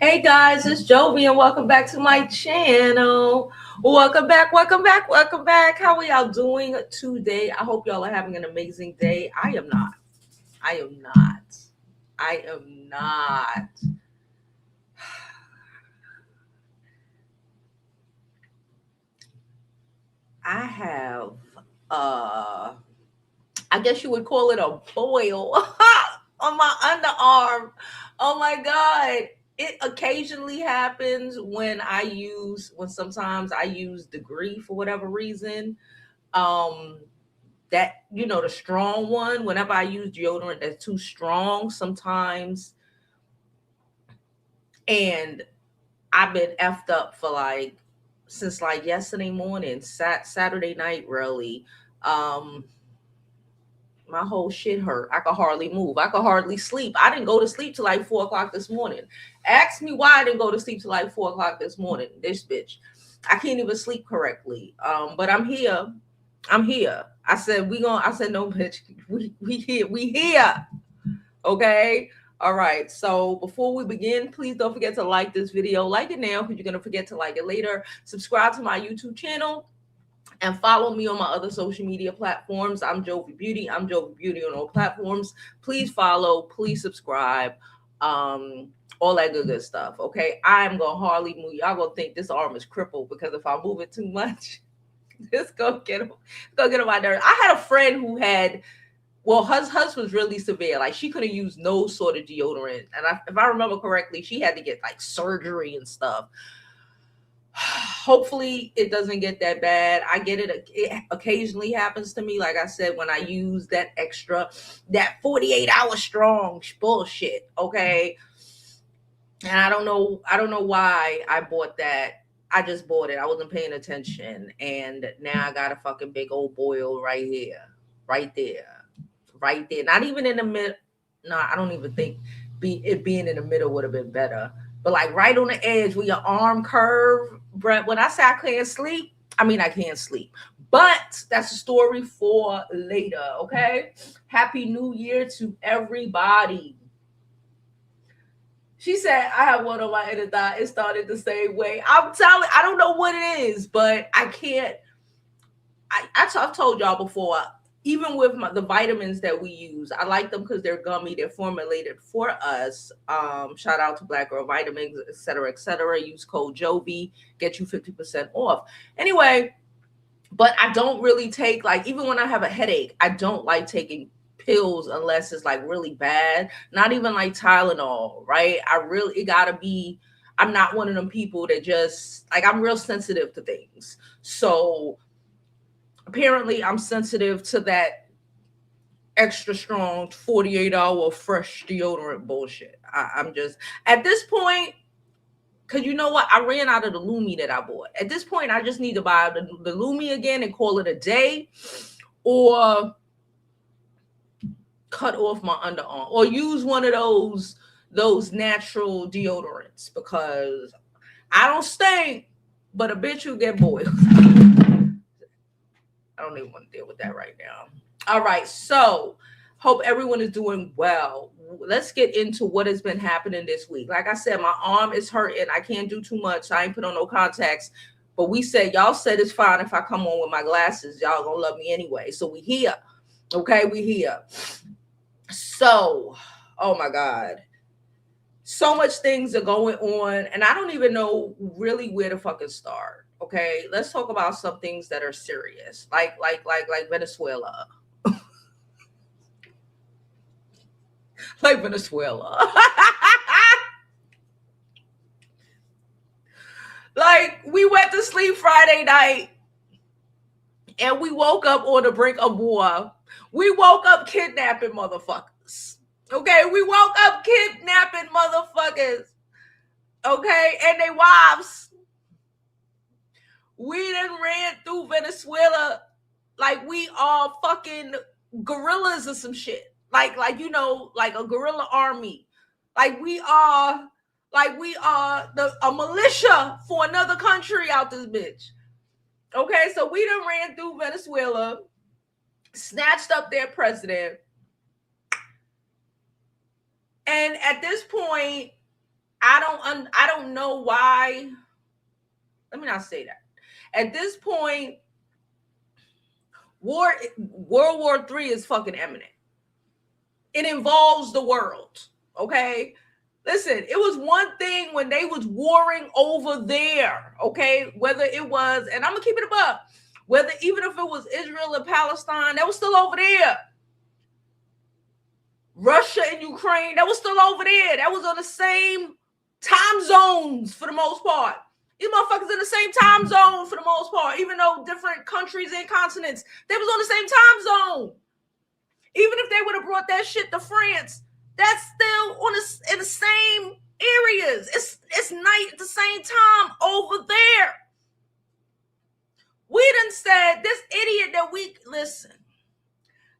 Hey guys, it's Jovi and welcome back to my channel. Welcome back. How are y'all doing today? I hope y'all are having an amazing day. I am not. I am not. I am not. I have I guess you would call it a boil on my underarm. Oh my god. It occasionally happens when sometimes I use degree for whatever reason. Um that the strong one, whenever I use deodorant that's too strong sometimes, and I've been effed up for like since like yesterday morning, Saturday night really. Um my whole shit hurt. I could hardly move. I could hardly sleep. I didn't go to sleep till like 4 o'clock this morning. Ask me why I didn't go to sleep till like 4 o'clock this morning. This bitch. I can't even sleep correctly. But I'm here. I'm here. I said no bitch. We here. We here. Okay. All right. So before we begin, please don't forget to like this video. Like it now because you're gonna forget to like it later. Subscribe to my YouTube channel and follow me on my other social media platforms. I'm Jovi Beauty. I'm Jovi Beauty on all platforms. Please follow, please subscribe, all that good stuff. Okay, I'm gonna hardly move. Y'all gonna think this arm is crippled because if I move it too much, it's gonna get on my nerves. I had a friend who had. Well, hers was really severe. Like she couldn't use no sort of deodorant, and if I remember correctly, she had to get like surgery and stuff. Hopefully it doesn't get that bad. I get it occasionally happens to me, like I said, when I use that 48-hour strong bullshit. Okay, and I don't know why I bought that. I just bought it. I wasn't paying attention, and now I got a fucking big old boil right here, right there, right there. Not even in the mid. No, I don't even think it being in the middle would have been better. But like right on the edge where your arm curve, Brett. When I say I can't sleep, I mean I can't sleep. But that's a story for later. Okay. Happy New Year to everybody. She said, I have one on my inner thigh. It started the same way. I'm telling, I don't know what it is, but I can't. I've told y'all before, even with the vitamins that we use, I like them because they're gummy. They're formulated for us. Shout out to Black Girl Vitamins, etc., etc. Use code Jovi, get you 50% off. Anyway, but I don't really take, like, even when I have a headache, I don't like taking pills unless it's like really bad. Not even like Tylenol, right? It gotta be. I'm not one of them people that just like, I'm real sensitive to things. So apparently I'm sensitive to that extra strong 48-hour fresh deodorant bullshit. I'm just at this point, because you know what? I ran out of the Lumi that I bought. At this point, I just need to buy the Lumi again and call it a day, or cut off my underarm, or use one of those natural deodorants, because I don't stink, but a bitch who get boiled. I don't even want to deal with that right now. All right, so hope everyone is doing well. Let's get into what has been happening this week. Like I said, my arm is hurting. I can't do too much. I ain't put on no contacts. But y'all said it's fine if I come on with my glasses. Y'all gonna love me anyway. So we here. Okay, we here. So, oh my God. So much things are going on, and I don't even know really where to fucking start. Okay, let's talk about some things that are serious, like Venezuela, like Venezuela. Like we went to sleep Friday night, and we woke up on the brink of war. We woke up kidnapping motherfuckers. Okay, we woke up kidnapping motherfuckers. Okay, and they wives. We done ran through Venezuela like we are fucking gorillas or some shit. Like like a guerrilla army. Like we are a militia for another country out this bitch. Okay, so we done ran through Venezuela, snatched up their president, and at this point, I don't know why. Let me not say that. At this point, World War III is fucking imminent. It involves the world. Okay. Listen, it was one thing when they was warring over there. Okay. Whether it was, and I'm gonna keep it above, whether even if it was Israel and Palestine, that was still over there. Russia and Ukraine, that was still over there. That was on the same time zones for the most part. These motherfuckers in the same time zone for the most part, even though different countries and continents, they was on the same time zone. Even if they would have brought that shit to France, that's still on in the same areas. It's night at the same time over there. We done said this idiot that we listen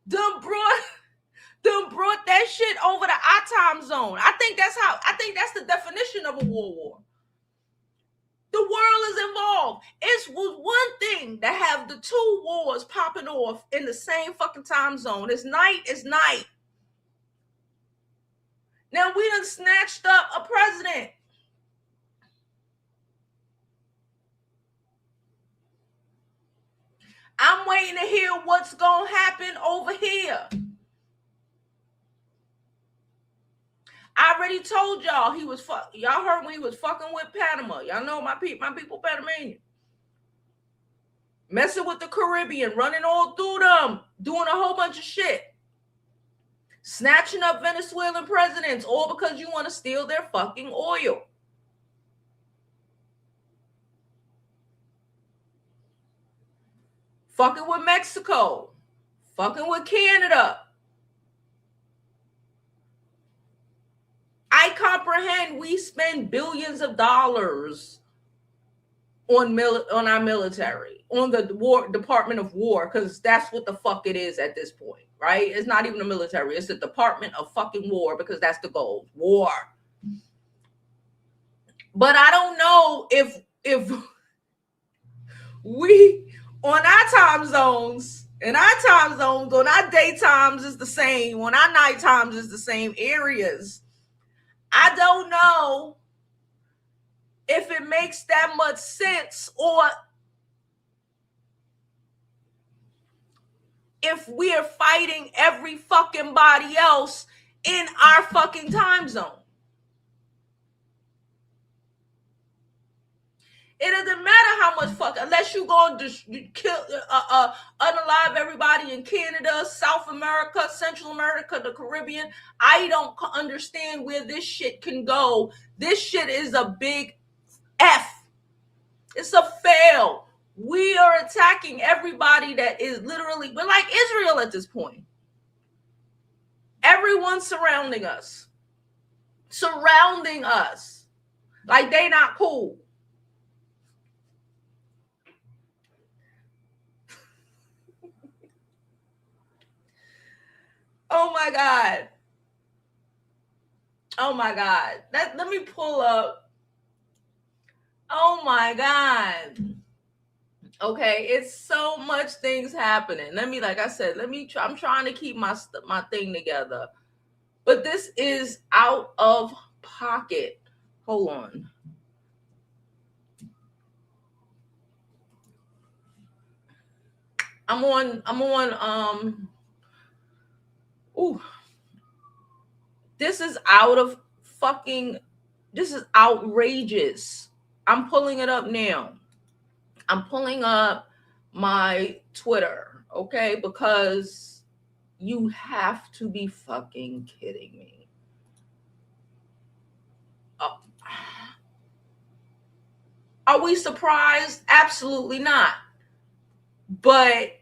done brought that shit over to our time zone. I think that's the definition of a world war. The world is involved. It was one thing to have the two wars popping off in the same fucking time zone. It's night. Now we done snatched up a president. I'm waiting to hear what's gonna happen over here. I already told y'all he was y'all heard when he was fucking with Panama. Y'all know my people Panamanian. Messing with the Caribbean, running all through them, doing a whole bunch of shit. Snatching up Venezuelan presidents, all because you want to steal their fucking oil. Fucking with Mexico. Fucking with Canada. I comprehend we spend billions of dollars on our military, on the Department of War, because that's what the fuck it is at this point, right? It's not even the military, it's the Department of fucking War, because that's the goal, war. But I don't know if we on our time zones, on our daytimes is the same, on our night times is the same areas. I don't know if it makes that much sense, or if we are fighting every fucking body else in our fucking time zone. It doesn't matter how much unless you go and kill, unalive everybody in Canada, South America, Central America, the Caribbean. I don't understand where this shit can go. This shit is a big F. It's a fail. We are attacking everybody that is literally, we're like Israel at this point. Everyone's surrounding us. Like they not cool. Oh my God. Let me pull up. Oh my God. Okay, it's so much things happening. Like I said, I'm trying to keep my thing together. But this is out of pocket. Hold on. I'm on ooh. This is outrageous. I'm pulling it up now. I'm pulling up my Twitter, okay? Because you have to be fucking kidding me. Are we surprised? Absolutely not. But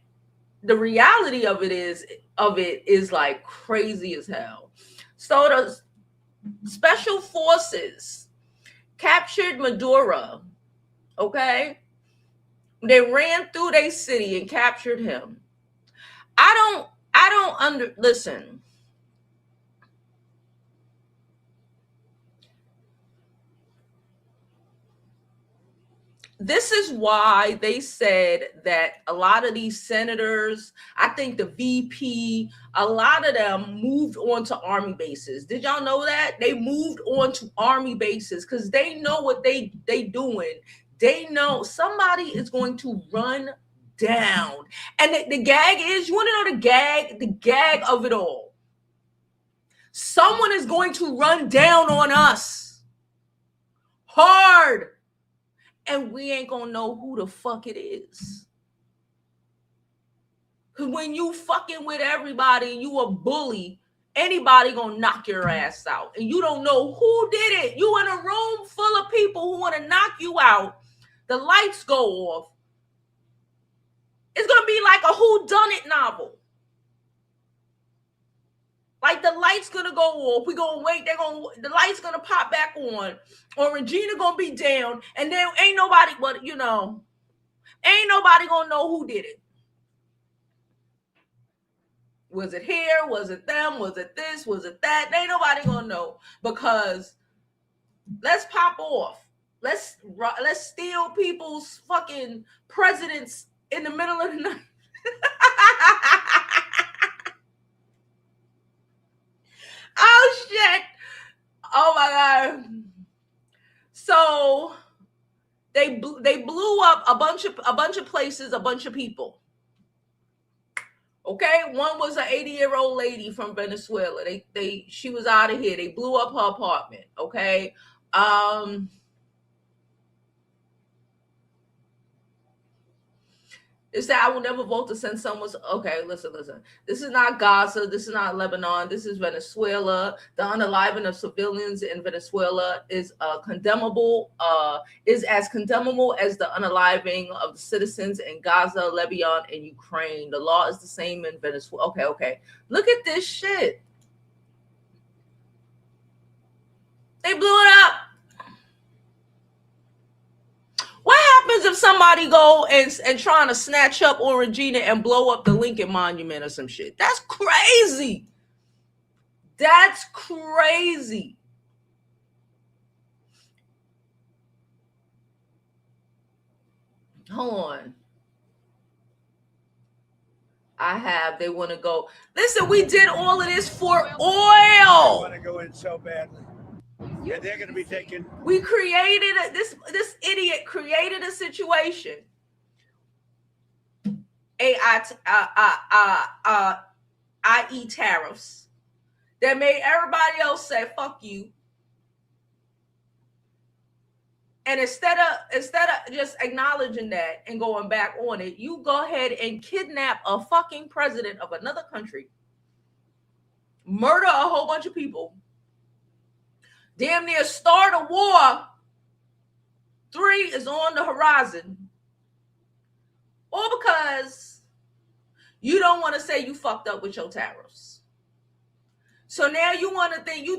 the reality of it is like crazy as hell. So the special forces captured Maduro, okay? They ran through their city and captured him. Listen. this is why they said that a lot of these senators, I think the VP, a lot of them moved on to army bases. Did y'all know that? They moved on to army bases because they know what they doing. They know somebody is going to run down. And the gag is, you want to know the gag of it all? Someone is going to run down on us hard. And we ain't gonna know who the fuck it is. Cause when you fucking with everybody and you a bully, anybody gonna knock your ass out. And you don't know who did it. You in a room full of people who want to knock you out. The lights go off. It's gonna be like a whodunit novel. Like the light's gonna go off. We gonna wait. The light's gonna pop back on, or Regina gonna be down, and then ain't nobody. But ain't nobody gonna know who did it. Was it here? Was it them? Was it this? Was it that? Ain't nobody gonna know because let's pop off. Let's steal people's fucking presidents in the middle of the night. Oh shit! Oh my god! So they blew up a bunch of places, a bunch of people. Okay, one was an 80-year-old lady from Venezuela. She was out of here. They blew up her apartment. Okay, It said, I will never vote to send someone. Okay, listen. This is not Gaza. This is not Lebanon. This is Venezuela. The unaliving of civilians in Venezuela is condemnable. Is as condemnable as the unaliving of the citizens in Gaza, Lebanon, and Ukraine. The law is the same in Venezuela. Okay. Look at this shit. They blew it up. What happens if somebody go and trying to snatch up on Regina and blow up the Lincoln Monument or some shit? That's crazy. That's crazy. Hold on. They want to go. Listen, we did all of this for oil. They want to go in so badly. Yeah, they're going to be taken. We created this idiot created a situation. I.e. tariffs that made everybody else say fuck you. And instead of just acknowledging that and going back on it, you go ahead and kidnap a fucking president of another country, murder a whole bunch of people, damn near start a war. 3 is on the horizon. All because you don't want to say you fucked up with your tariffs. So now you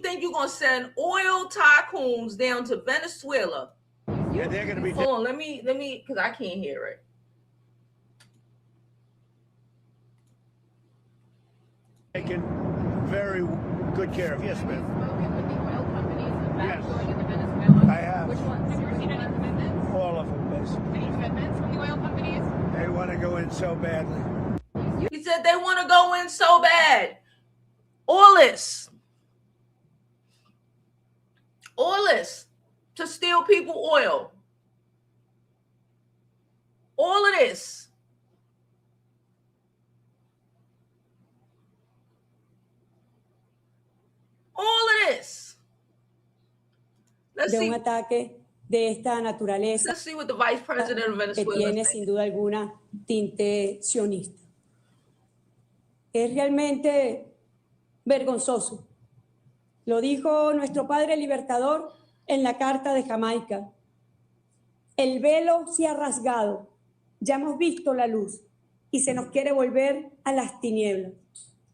think you're going to send oil tycoons down to Venezuela. Yeah, they're going to be. Hold on, let me, because I can't hear it. Taken very good care of. Yes, ma'am. Yes. I have. Which ones? Have you received any commitments? All of them, basically. Any commitments from the oil companies? They want to go in so badly. He said they want to go in so bad. All this to steal people oil. All of this. All of this. Let's see. Un ataque de esta naturaleza. Let's see what the vice president of Venezuela que tiene sin duda alguna tinte sionista. Es realmente vergonzoso. Lo dijo nuestro padre libertador en la Carta de Jamaica. El velo se ha rasgado, ya hemos visto la luz y se nos quiere volver a las tinieblas.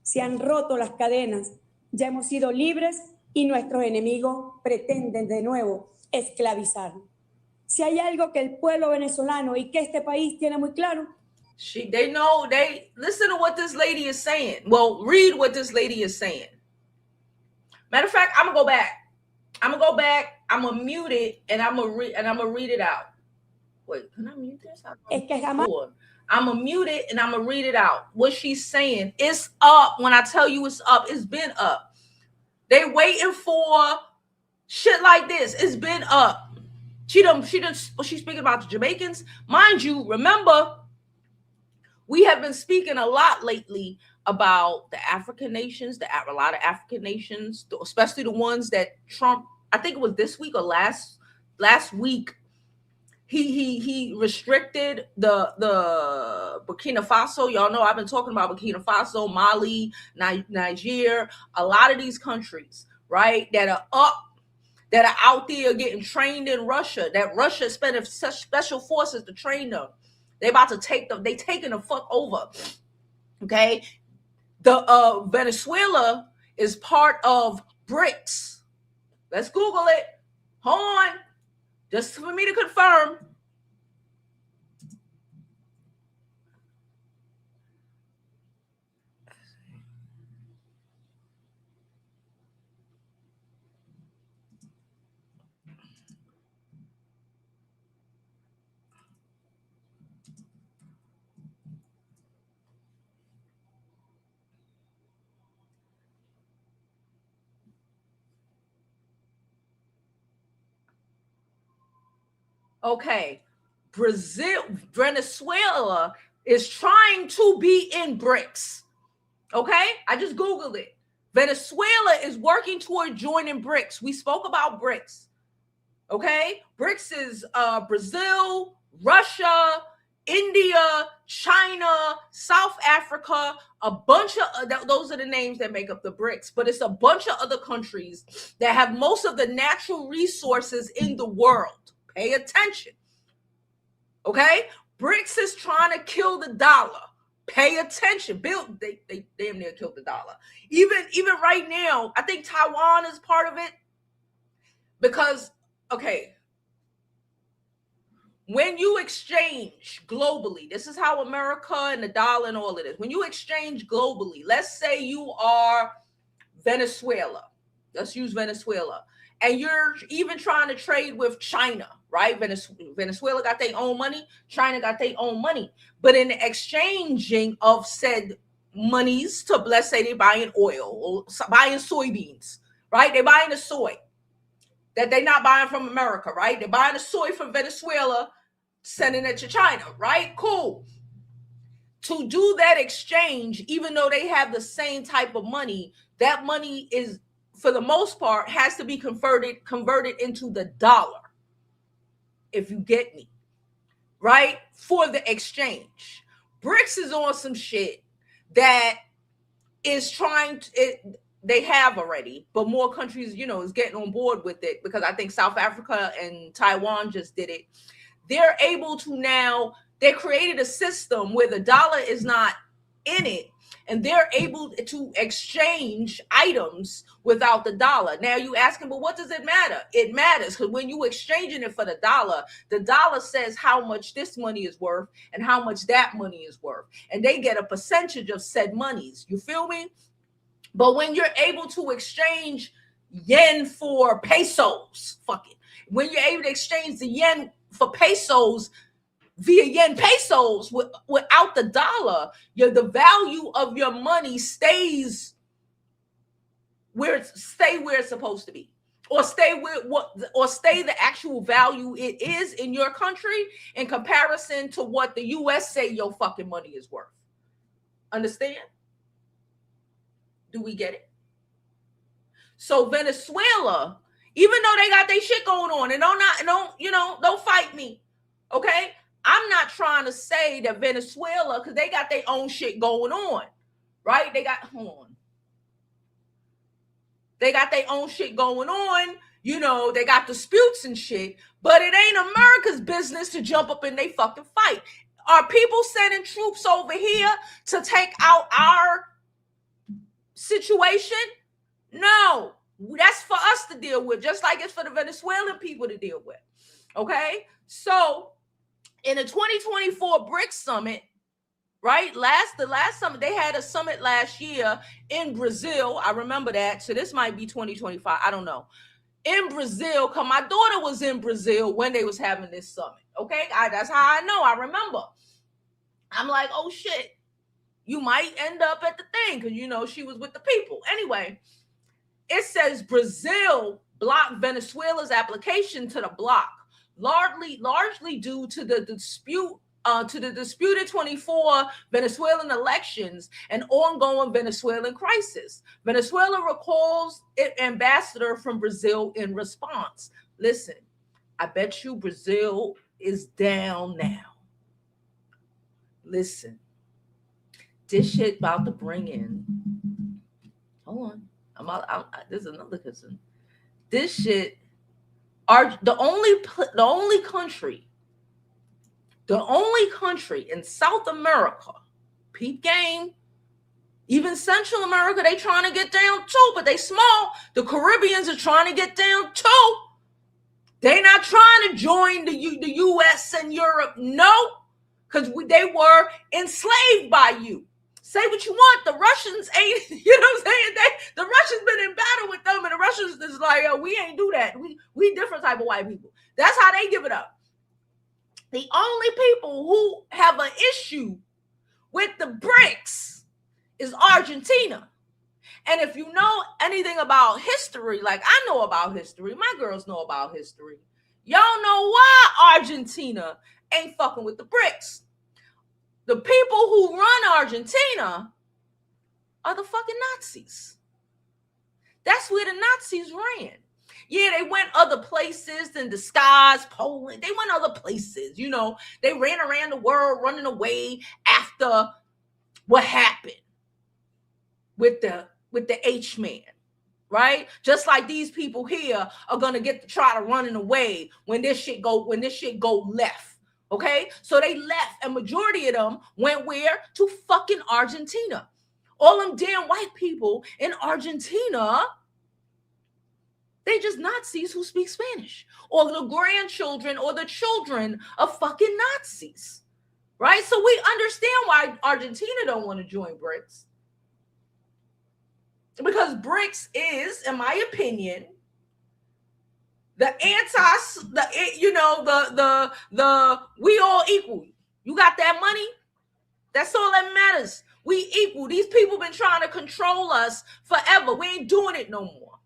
Se han roto las cadenas, ya hemos sido libres y nuestros enemigos pretenden de nuevo esclavizarnos. Si hay algo que el pueblo venezolano y que este país tiene muy claro, they listen to what this lady is saying. Well, read what this lady is saying. Matter of fact, I'm gonna go back. I'm gonna mute it and I'm gonna read it out. Wait, can I mute this? Es que jamás. I'm going to mute it and I'm going to read it out. What she's saying, it's up. When I tell you it's up, it's been up. They waiting for shit like this. It's been up. She's speaking about the Jamaicans. Mind you, remember, we have been speaking a lot lately about the African nations, a lot of African nations, especially the ones that Trump, I think it was this week or last week, he restricted the Burkina Faso. Y'all know I've been talking about Burkina Faso, Mali, Niger, a lot of these countries, right, that are out there getting trained in Russia, that Russia spending such special forces to train them. They about to take them, they taking the fuck over. Okay. The Venezuela is part of BRICS. Let's Google it. Hold on. Just for me to confirm. Okay. Venezuela is trying to be in BRICS. Okay? I just Googled it. Venezuela is working toward joining BRICS. We spoke about BRICS. Okay? BRICS is Brazil, Russia, India, China, South Africa, a bunch of those are the names that make up the BRICS, but it's a bunch of other countries that have most of the natural resources in the world. Pay attention. Okay? BRICS is trying to kill the dollar. Pay attention. They damn near killed the dollar. Even right now, I think Taiwan is part of it. Because, okay, when you exchange globally, this is how America and the dollar and all of this. When you exchange globally, let's say you are Venezuela. Let's use Venezuela. And you're even trying to trade with China, right? Venezuela got their own money. China got their own money. But in the exchanging of said monies to, let's say they're buying oil or buying soybeans, right? They're buying the soy that they're not buying from America, right? They're buying the soy from Venezuela, sending it to China, right? Cool. To do that exchange, even though they have the same type of money, that money is, for the most part, has to be converted into the dollar, if you get me, right? For the exchange. BRICS is on some shit that is trying to, they have already, but more countries, is getting on board with it, because I think South Africa and Taiwan just did it. They're able to now, they created a system where the dollar is not in it, and they're able to exchange items without the dollar. Now you asking, but what does it matter? It matters, because when you exchanging it for the dollar says how much this money is worth and how much that money is worth. And they get a percentage of said monies. You feel me? But when you're able to exchange yen for pesos, when you're able to exchange the yen for pesos via yen pesos without the dollar, the value of your money stays where it's supposed to be, or stay the actual value it is in your country in comparison to what the US say your fucking money is worth. Understand? Do we get it? So Venezuela, even though they got their shit going on, and don't fight me, okay? I'm not trying to say that Venezuela, because they got their own shit going on, right? They got their own shit going on. They got disputes and shit, but it ain't America's business to jump up in they fucking fight. Are people sending troops over here to take out our situation? No, that's for us to deal with, just like it's for the Venezuelan people to deal with. Okay, so in the 2024 BRICS summit, right? The last summit, they had a summit last year in Brazil. I remember that. So this might be 2025. I don't know. In Brazil, because my daughter was in Brazil when they was having this summit. Okay, that's how I know. I remember. I'm like, oh shit, you might end up at the thing because she was with the people. Anyway, it says Brazil blocked Venezuela's application to the bloc, largely due to the disputed 24 Venezuelan elections and ongoing Venezuelan crisis. Venezuela recalls its ambassador from Brazil in response. Listen, I bet you Brazil is down now. Listen, this shit about to bring in. Hold on, this is another concern. This shit are the only country in South America, peep game, even Central America, they trying to get down too, but they small. The Caribbeans are trying to get down too. They not trying to join the U.S. and Europe, no, because they were enslaved by you. Say what you want, the Russians ain't, you know what I'm saying? The Russians been in battle with them, and the Russians is like, oh, we ain't do that. We different type of white people. That's how they give it up. The only people who have an issue with the BRICS is Argentina. And if you know anything about history, like I know about history, my girls know about history, y'all know why Argentina ain't fucking with the BRICS. The people who run Argentina are the fucking Nazis. That's where the Nazis ran. Yeah, they went other places in disguise, Poland. They went other places, They ran around the world running away after what happened with the H-man, right? Just like these people here are gonna get to try to running away when this shit go left. Okay, so they left, and majority of them went where? To fucking Argentina. All them damn white people in Argentina, they just Nazis who speak Spanish, or the grandchildren or the children of fucking Nazis, right? So we understand why Argentina don't want to join BRICS, because BRICS is, in my opinion, the we all equal. You got that money? That's all that matters. We equal. These people been trying to control us forever. We ain't doing it no more.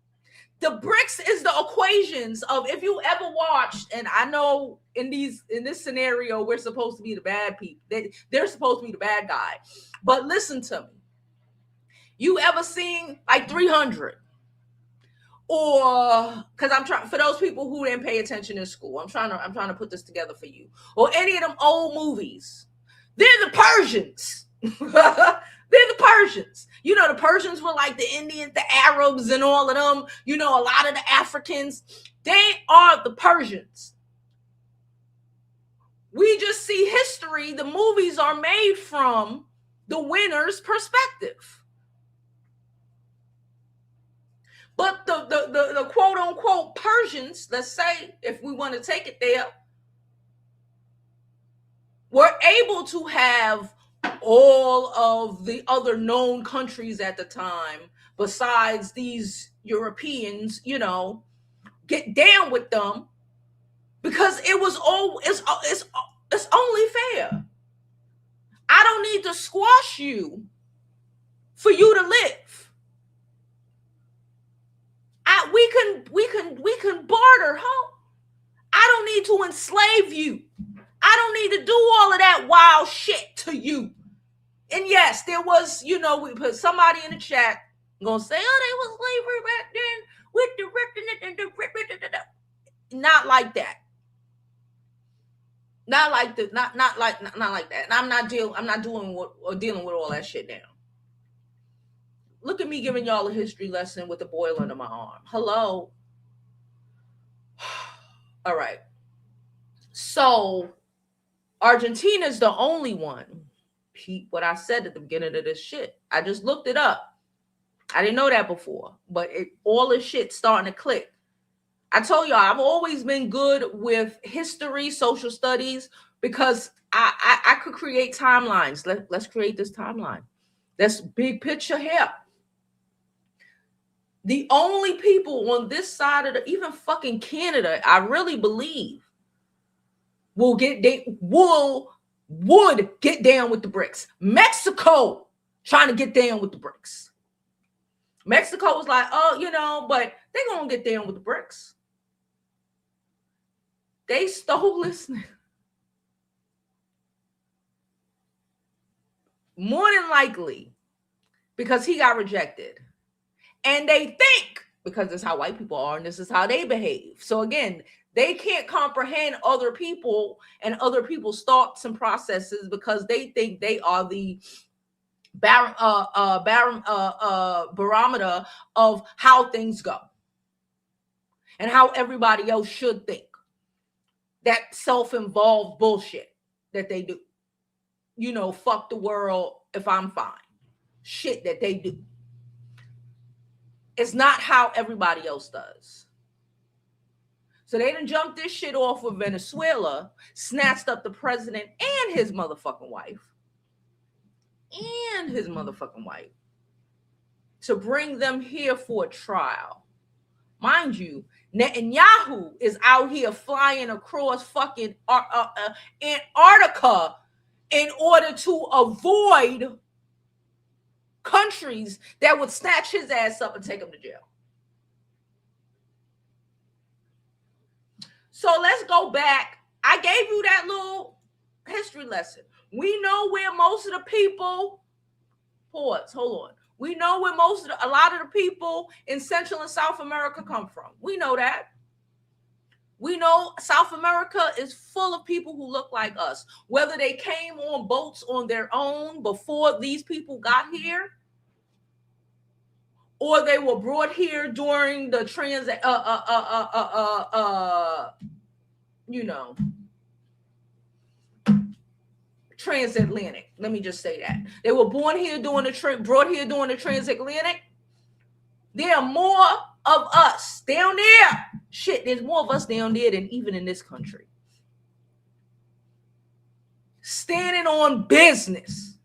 The BRICS is the equations of, if you ever watched, and I know in this scenario, we're supposed to be the bad people. They're supposed to be the bad guy. But listen to me. You ever seen like 300? Or, because I'm trying, for those people who didn't pay attention in school, I'm trying to put this together for you. Or any of them old movies. They're the Persians. They're the Persians. The Persians were like the Indians, the Arabs, and all of them. A lot of the Africans. They are the Persians. We just see history. The movies are made from the winner's perspective. But the quote unquote Persians, let's say, if we want to take it there, were able to have all of the other known countries at the time, besides these Europeans, get down with them, because it's only fair. I don't need to squash you for you to live. We can barter, huh? I don't need to enslave you. I don't need to do all of that wild shit to you. And yes, there was, we put somebody in the chat gonna say, oh, they was slavery back then with the not like that. Not like that. And I'm not dealing with all that shit now. Look at me giving y'all a history lesson with a boil under my arm. Hello. All right. So Argentina is the only one. Repeat what I said at the beginning of this shit. I just looked it up. I didn't know that before, but all this shit starting to click. I told y'all I've always been good with history, social studies, because I could create timelines. Let's create this timeline. That's big picture here. The only people on this side of even fucking Canada, I really believe, would get down with the BRICS. Mexico trying to get down with the BRICS. Mexico was like, oh, but they're going to get down with the BRICS. They stole listening. More than likely, because he got rejected. And they think, because this is how white people are and this is how they behave. So again, they can't comprehend other people and other people's thoughts and processes because they think they are the barometer of how things go and how everybody else should think. That self-involved bullshit that they do. Fuck the world if I'm fine. Shit that they do. It's not how everybody else does. So they done jumped this shit off with Venezuela, snatched up the president and his motherfucking wife. To bring them here for a trial. Mind you, Netanyahu is out here flying across fucking Antarctica in order to avoid countries that would snatch his ass up and take him to jail. So let's go back. I gave you that little history lesson. We know where most of the people, hold on. We know where a lot of the people in Central and South America come from. We know that. We know South America is full of people who look like us, whether they came on boats on their own before these people got here, or they were brought here during the transatlantic. Let me just say that. They were brought here during the transatlantic. There are more of us down there. Shit, there's more of us down there than even in this country. Standing on business.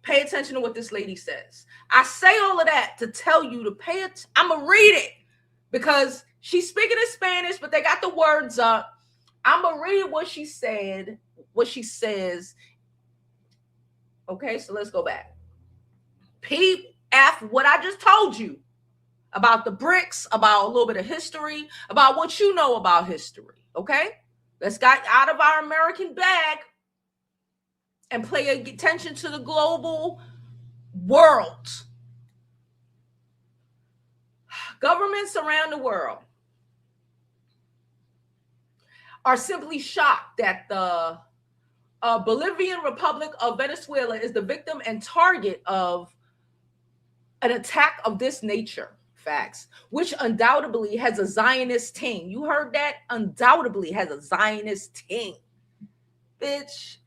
Pay attention to what this lady says. I say all of that to tell you to pay it. I'm going to read it because she's speaking in Spanish, but they got the words up. I'm going to read what she said, what she says. Okay, so let's go back. What I just told you about the BRICS, about a little bit of history, about what you know about history. Okay, let's get out of our American bag and pay attention to the global world. Governments around the world are simply shocked that the Bolivian Republic of Venezuela is the victim and target of an attack of this nature. Facts. Which undoubtedly has a Zionist ting. You heard that? Undoubtedly has a Zionist ting. Bitch.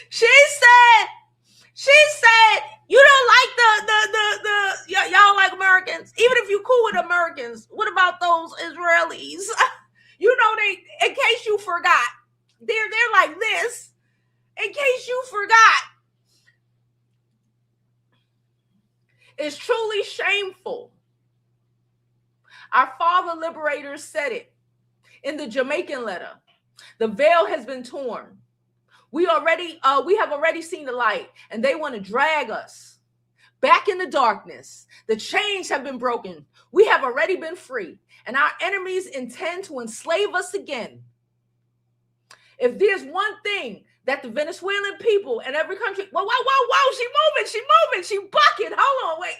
She said, you don't like y'all like Americans. Even if you cool with Americans, what about those Israelis? They, in case you forgot, they're like this. In case you forgot. It's truly shameful. Our father liberators said it in the Jamaican letter. The veil has been torn. We have already seen the light, and they want to drag us back in the darkness. The chains have been broken. We have already been free, and our enemies intend to enslave us again. If there's one thing that the Venezuelan people and every country, whoa, she moving, she bucking. Hold on, wait.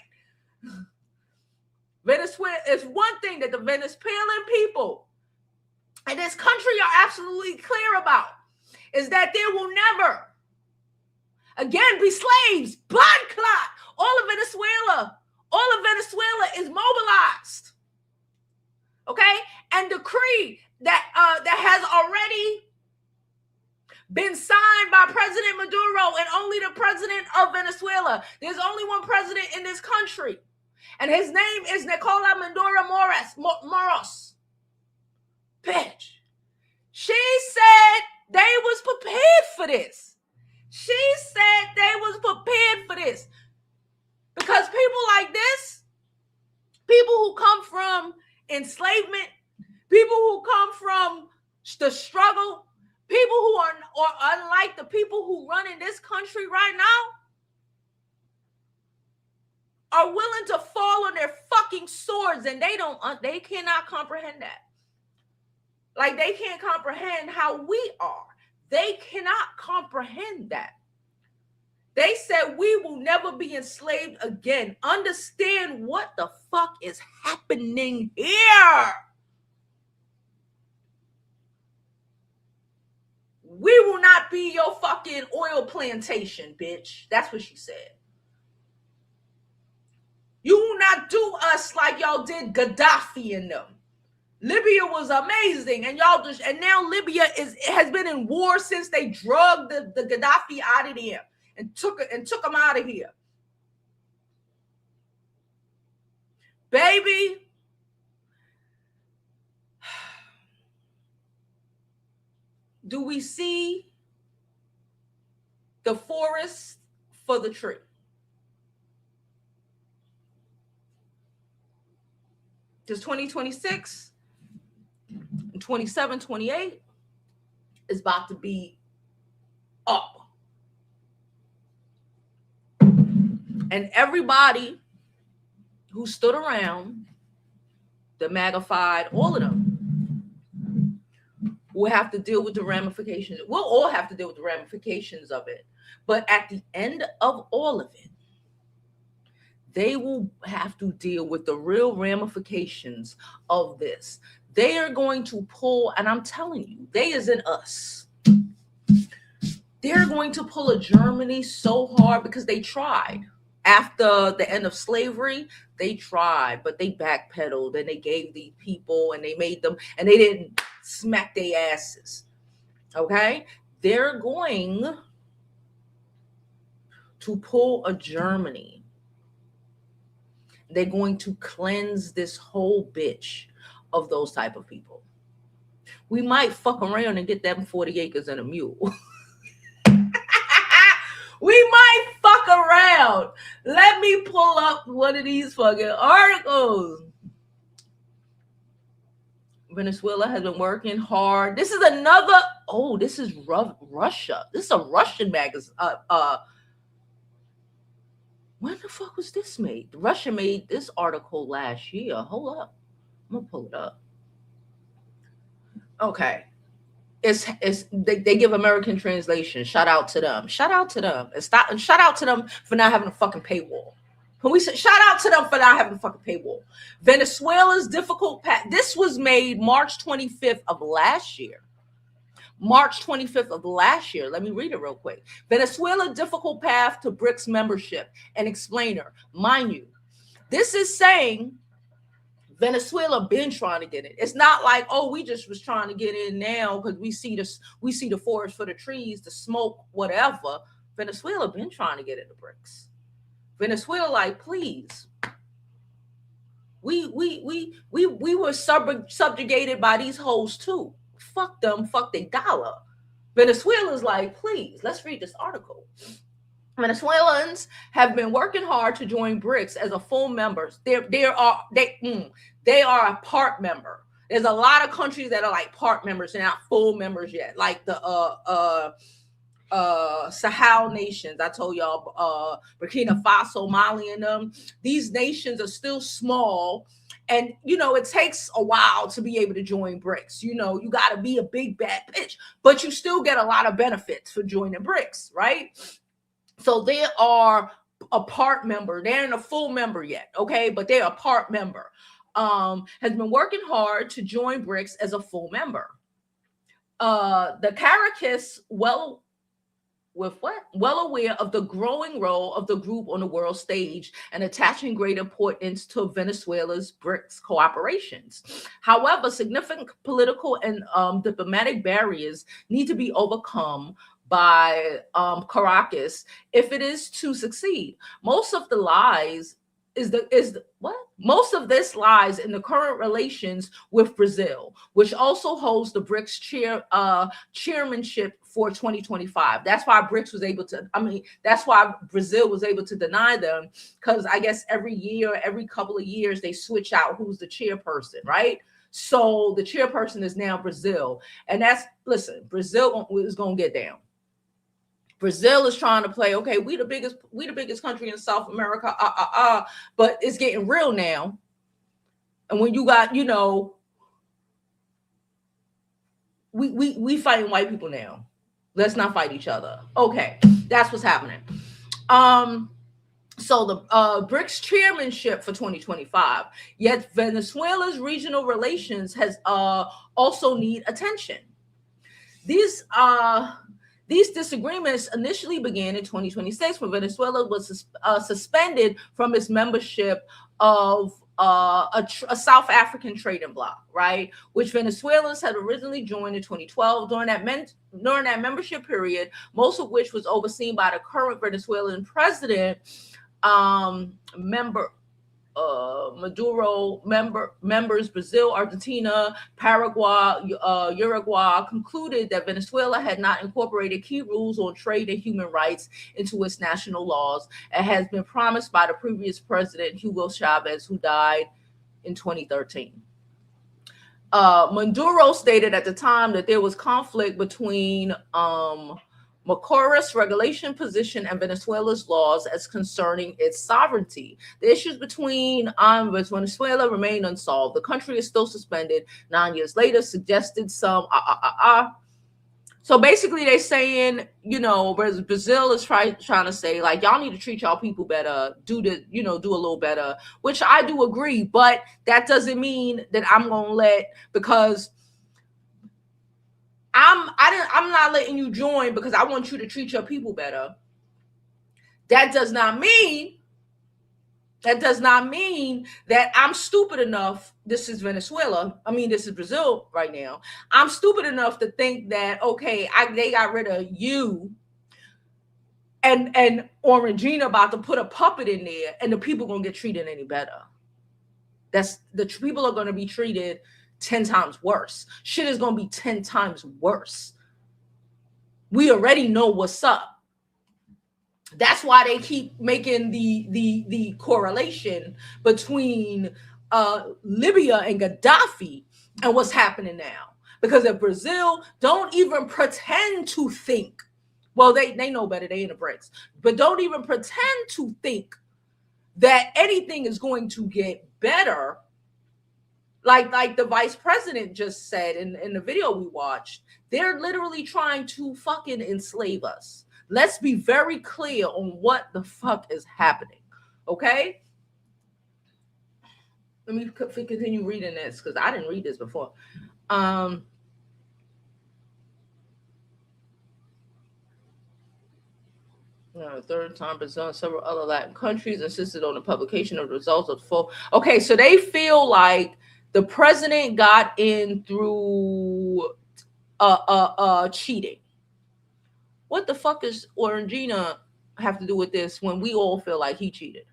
Venezuela is one thing that the Venezuelan people and this country are absolutely clear about, is that there will never again be slaves. Blood clot. All of Venezuela is mobilized. Okay? And decree that has already been signed by President Maduro and only the president of Venezuela. There's only one president in this country, and his name is Nicola Maduro Moros. Bitch. She said they was prepared for this. The struggle, people who are unlike the people who run in this country right now, are willing to fall on their fucking swords, and they cannot comprehend that. Like, they can't comprehend how we are. They cannot comprehend that. They said we will never be enslaved again. Understand what the fuck is happening here. We will not be your fucking oil plantation, bitch. That's what she said. You will not do us like y'all did Gaddafi and them. Libya was amazing, and now Libya has been in war since they drugged the Gaddafi out of there and took him out of here. Baby, do we see the forest for the tree? Because 2026 and 27, 28 is about to be up. And everybody who stood around, the magnified, all of them, will have to deal with the ramifications. We'll all have to deal with the ramifications of it. But at the end of all of it, they will have to deal with the real ramifications of this. They are going to pull, and I'm telling you, they isn't us. They're going to pull a Germany so hard because they tried. After the end of slavery, they tried, but they backpedaled and they gave these people and they made them, and they didn't smack their asses. Okay? They're going to pull a Germany. They're going to cleanse this whole bitch of those type of people. We might fuck around and get them 40 acres and a mule. We might fuck around. Let me pull up one of these fucking articles. Venezuela has been working hard. This is another. Oh, this is Russia. This is a Russian magazine. When the fuck was this made? Russia made this article last year. Hold up. I'm gonna pull it up. Okay. They give American translation. Shout out to them. Shout out to them. And shout out to them for not having a fucking paywall. When we say shout out to them for not having a fucking paywall. Venezuela's difficult path. This was made March 25th of last year. March 25th of last year. Let me read it real quick. Venezuela difficult path to BRICS membership. An explainer. Mind you, this is saying Venezuela been trying to get it. It's not like, oh, we just was trying to get in now because we see the forest for the trees, the smoke, whatever. Venezuela been trying to get into BRICS. Venezuela, like, please. We were subjugated by these hoes too. Fuck them, fuck their dollar. Venezuela's like, please, let's read this article. Venezuelans have been working hard to join BRICS as a full member. They are a part member. There's a lot of countries that are like part members. They're not full members yet. Like the Sahel nations. I told y'all, Burkina Faso, Mali, and them. These nations are still small. And, it takes a while to be able to join BRICS. You got to be a big bad bitch. But you still get a lot of benefits for joining BRICS, right? So they are a part member. They're not a full member yet, okay? But they're a part member. Has been working hard to join BRICS as a full member. The Caracas, well aware of the growing role of the group on the world stage and attaching great importance to Venezuela's BRICS cooperations. However, significant political and diplomatic barriers need to be overcome by Caracas if it is to succeed. Most of this lies in the current relations with Brazil, which also holds the BRICS chairmanship for 2025. That's why BRICS was able to, that's why Brazil was able to deny them, because I guess every couple of years, they switch out who's the chairperson, right? So the chairperson is now Brazil. And listen, Brazil is going to get down. Brazil is trying to play, okay, we the biggest country in South America, but it's getting real now. And when you got, we fighting white people now. Let's not fight each other. Okay, that's what's happening. So the BRICS chairmanship for 2025, yet Venezuela's regional relations has also need attention. These disagreements initially began in 2026 when Venezuela was suspended from its membership of a South African trading bloc, right? Which Venezuelans had originally joined in 2012. During that membership period, most of which was overseen by the current Venezuelan president, Maduro, members Brazil, Argentina, Paraguay, Uruguay concluded that Venezuela had not incorporated key rules on trade and human rights into its national laws, and has been promised by the previous president, Hugo Chavez, who died in 2013. Maduro stated at the time that there was conflict between Macora's regulation position and Venezuela's laws as concerning its sovereignty. The issues between Venezuela remain unsolved. The country is still suspended 9 years later, suggested some So basically they're saying, Brazil is trying to say, like, y'all need to treat y'all people better, do a little better, which I do agree, but that doesn't mean that I'm gonna because I'm not letting you join because I want you to treat your people better. That does not mean that I'm stupid enough. This is Venezuela. This is Brazil right now. I'm stupid enough to think that, okay, they got rid of you and Orangina about to put a puppet in there and the people going to get treated any better. The people are going to be treated 10 times worse. Shit is going to be 10 times worse. We already know what's up. That's why they keep making the correlation between Libya and Gaddafi and what's happening now. Because if Brazil don't even pretend to think, well, they know better, they in the BRICS, but don't even pretend to think that anything is going to get better, like the vice president just said in the video we watched, they're literally trying to fucking enslave us. Let's be very clear on what the fuck is happening, okay? Let me continue reading this because I didn't read this before. Third time, Brazil and several other Latin countries insisted on the publication of the results of the full. Okay, so they feel like the president got in through cheating. What the fuck is Orangina have to do with this when we all feel like he cheated?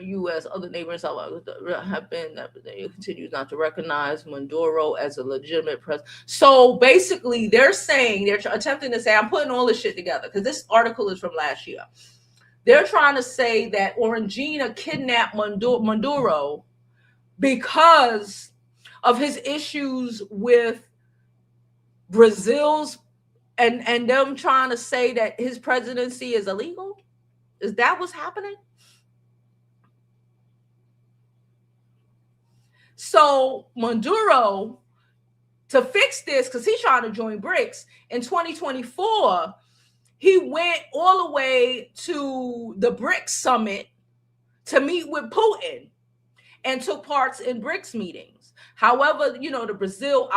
U.S. other neighbors have been that they continues not to recognize Maduro as a legitimate president. So basically, they're attempting to say, I'm putting all this shit together because this article is from last year. They're trying to say that Orangina kidnapped Maduro because of his issues with Brazil's and them trying to say that his presidency is illegal. Is that what's happening? So Maduro, to fix this, because he's trying to join BRICS, in 2024, he went all the way to the BRICS summit to meet with Putin and took parts in BRICS meetings. However, the Brazil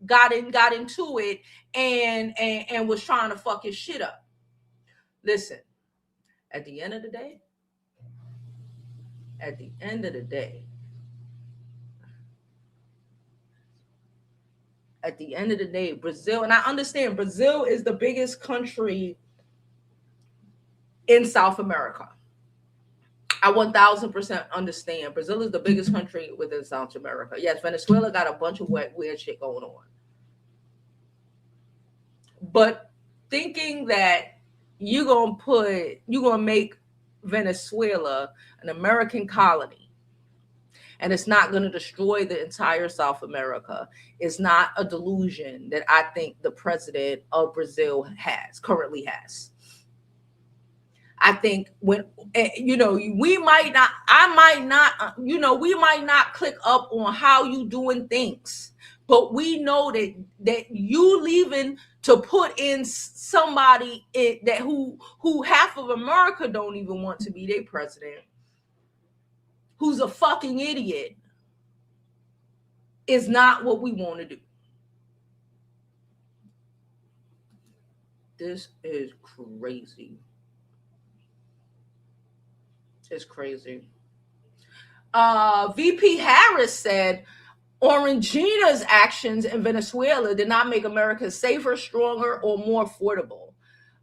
got into it and was trying to fuck his shit up. Listen, at the end of the day, Brazil, and I understand Brazil is the biggest country in South America. I 1000% understand. Brazil is the biggest country within South America. Yes, Venezuela got a bunch of weird shit going on. But thinking that you're gonna make Venezuela an American colony and it's not going to destroy the entire South America. It's not a delusion that I think the president of Brazil currently has. I think when, we might not, I might not, we might not click up on how you doing things, but we know that you leaving to put in somebody that who half of America don't even want to be their president, who's a fucking idiot, is not what we want to do. This is crazy. It's crazy. VP Harris said Orangina's actions in Venezuela did not make America safer, stronger, or more affordable.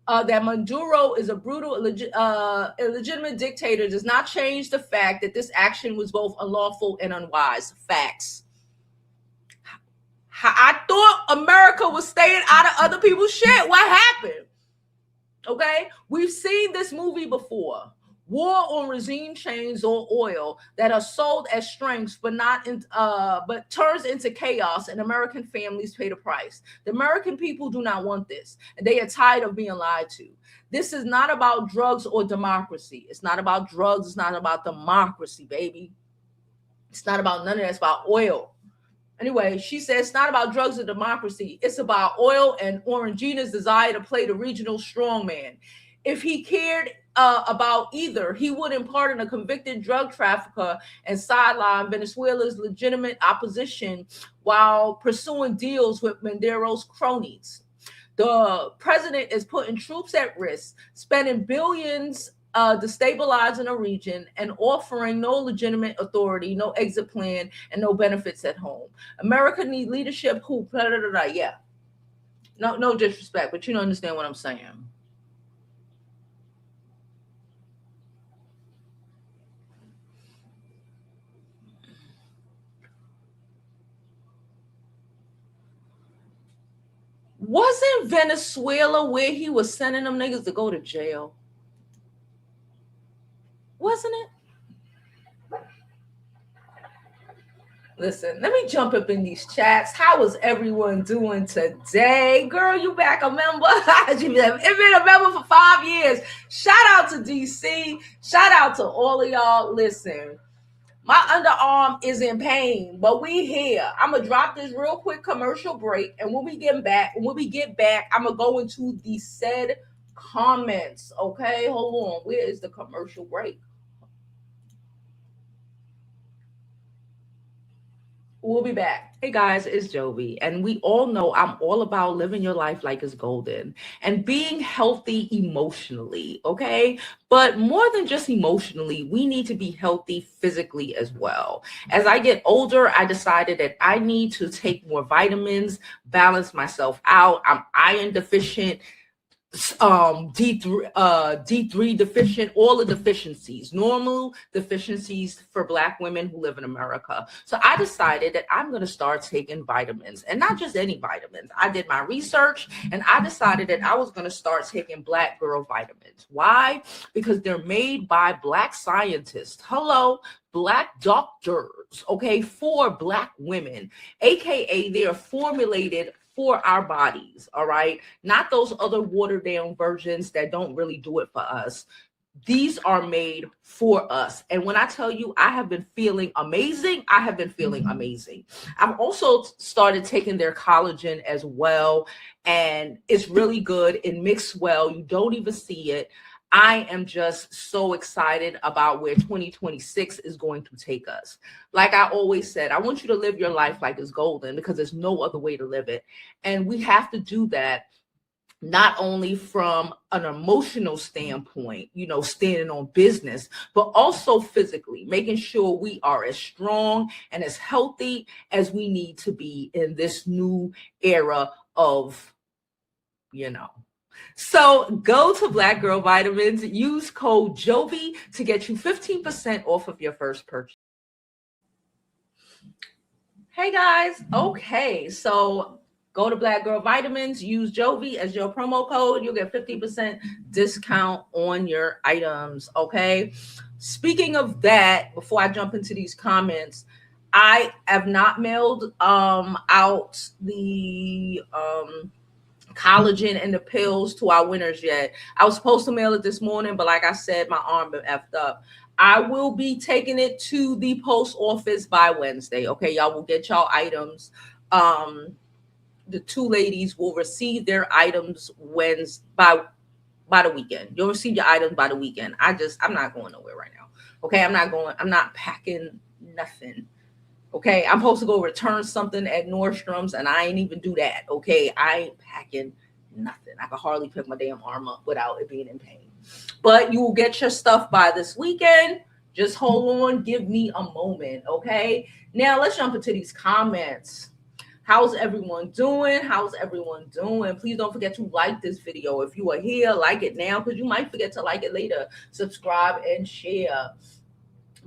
That Maduro is a brutal, illegitimate dictator does not change the fact that this action was both unlawful and unwise. Facts. I thought America was staying out of other people's shit. What happened? Okay? We've seen this movie before. War on regime change or oil that are sold as strengths, but turns into chaos, and American families pay the price. The American people do not want this, and they are tired of being lied to. This is not about drugs or democracy. It's not about drugs. It's not about democracy, baby. It's not about none of that. It's about oil. Anyway, she says it's not about drugs or democracy. It's about oil and Orangina's desire to play the regional strongman. If he cared about either, he would pardon a convicted drug trafficker and sideline Venezuela's legitimate opposition while pursuing deals with Maduro's cronies. The president is putting troops at risk, spending billions destabilizing a region, and offering no legitimate authority, no exit plan, and no benefits at home. America needs leadership who, yeah. No disrespect, but you don't understand what I'm saying. Wasn't Venezuela where he was sending them niggas to go to jail? Wasn't it? Listen, let me jump up in these chats. How is everyone doing today? Girl, you back a member? You've been a member for 5 years. Shout out to DC. Shout out to all of y'all. Listen, my underarm is in pain, but we here. I'm gonna drop this real quick commercial break, and when we get back, I'm gonna go into the said comments. Okay, hold on. Where is the commercial break? We'll be back. Hey guys, it's Jovi, and we all know I'm all about living your life like it's golden and being healthy emotionally, okay? But more than just emotionally, we need to be healthy physically as well. As I get older, I decided that I need to take more vitamins, balance myself out. I'm iron deficient, D3 deficient, all the deficiencies, normal deficiencies for Black women who live in America. So I decided that I'm going to start taking vitamins, and not just any vitamins. I did my research and I decided that I was going to start taking Black girl vitamins. Why? Because they're made by Black scientists. Hello, Black doctors, okay, for Black women, aka they are formulated for our bodies, all right? Not those other watered down versions that don't really do it for us. These are made for us. And when I tell you I have been feeling amazing, I have been feeling amazing. I've also started taking their collagen as well, and it's really good. It mixes well. You don't even see it. I am just so excited about where 2026 is going to take us. Like I always said, I want you to live your life like it's golden, because there's no other way to live it. And we have to do that not only from an emotional standpoint, standing on business, but also physically, making sure we are as strong and as healthy as we need to be in this new era of, So go to Black Girl Vitamins, use code Jovi to get you 15% off of your first purchase. Hey guys, okay, so go to Black Girl Vitamins, use Jovi as your promo code. You'll get 50% discount on your items, okay? Speaking of that, before I jump into these comments, I have not mailed out the collagen and the pills to our winners yet. I was supposed to mail it this morning, but like I said, my arm been effed up. I will be taking it to the post office by Wednesday. Okay, y'all will get y'all items. The two ladies will receive their items Wednesday by the weekend. You'll receive your items by the weekend. I'm not going nowhere right now. Okay, I'm not packing nothing. Okay, I'm supposed to go return something at Nordstrom's and I ain't even do that. Okay, I ain't packing nothing. I can hardly pick my damn arm up without it being in pain. But you will get your stuff by this weekend. Just hold on, give me a moment. Okay, now let's jump into these comments. How's everyone doing? How's everyone doing? Please don't forget to like this video. If you are here, like it now because you might forget to like it later. Subscribe and share.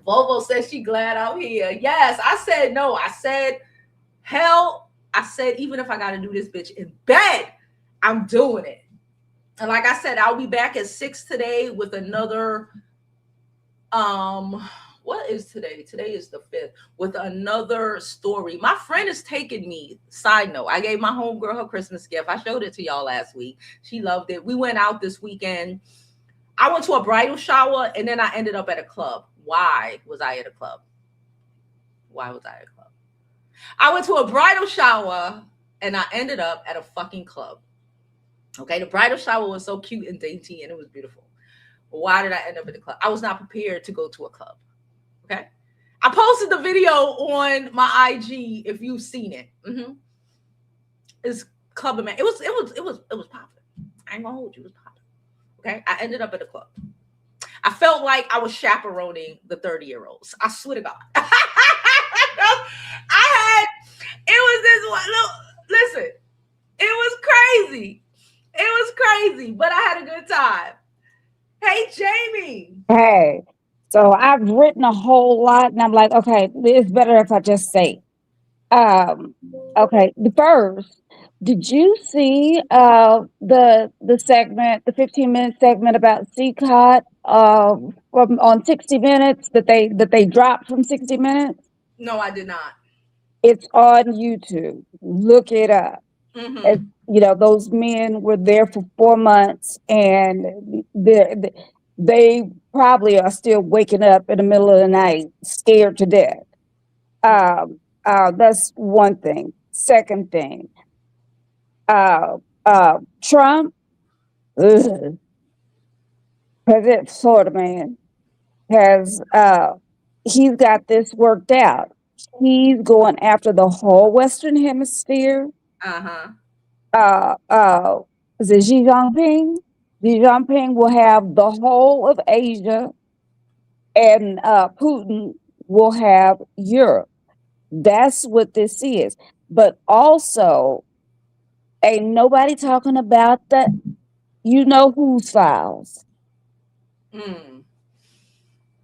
Volvo says she glad out here. Yes, I said no. I said hell. I said even if I got to do this bitch in bed, I'm doing it. And like I said, I'll be back at 6 today with another what is today? Today is the 5th with another story. My friend is taking me. Side note, I gave my homegirl her Christmas gift. I showed it to y'all last week. She loved it. We went out this weekend. I went to a bridal shower and then I ended up at a club. Why was I at a club? Why was I at a club? I went to a bridal shower and I ended up at a fucking club. Okay, the bridal shower was so cute and dainty and it was beautiful. Why did I end up at the club? I was not prepared to go to a club. Okay, I posted the video on my IG if you've seen it. It's club man. It was popping. I ain't gonna hold you. It was popping. Okay, I ended up at the club. I felt like I was chaperoning the 30-year-olds. I swear to God. It was this one. Look, listen, it was crazy. It was crazy, but I had a good time. Hey, Jamie. Hey, so I've written a whole lot, and I'm like, okay, it's better if I just say. Okay, the first, did you see the segment, the 15-minute segment about CCOT from on 60 Minutes that they dropped from 60 Minutes? No, I did not. It's on YouTube. Look it up. Mm-hmm. You know, those men were there for 4 months, and they probably are still waking up in the middle of the night, scared to death. That's one thing. Second thing, Trump, President Florida man, has he's got this worked out. He's going after the whole Western Hemisphere. Is it Xi Jinping? Xi Jinping will have the whole of Asia, and Putin will have Europe. That's what this is. But also, ain't nobody talking about that. You know whose files.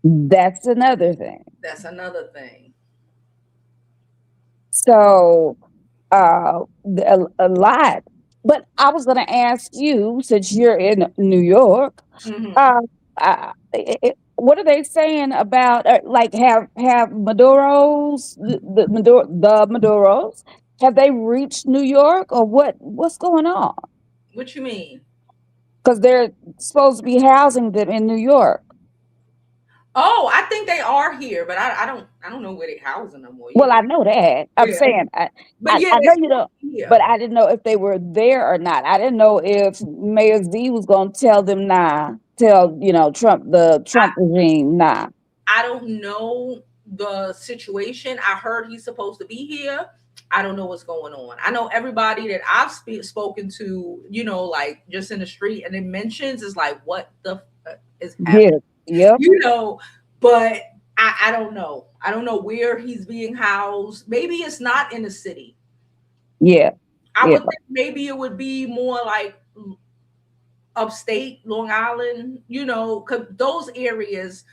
That's another thing. That's another thing. So, a lot. But I was going to ask you, since you're in New York, what are they saying about like have Maduro's the Maduros, have they reached New York, or what's going on? What you mean? Because they're supposed to be housing them in New York. Oh, I think they are here, but I don't know where they housing them. Well, I know that. I'm saying, I know you don't. Yeah. But I didn't know if they were there or not. I didn't know if Mayor Z was going to tell them tell the Trump regime nah. I don't know the situation. I heard he's supposed to be here. I don't know what's going on. I know everybody that I've spoken to, like just in the street, and it mentions is like, what the is happening? Yeah. But I don't know. I don't know where he's being housed. Maybe it's not in the city. Yeah. I would think maybe it would be more like upstate, Long Island, because those areas,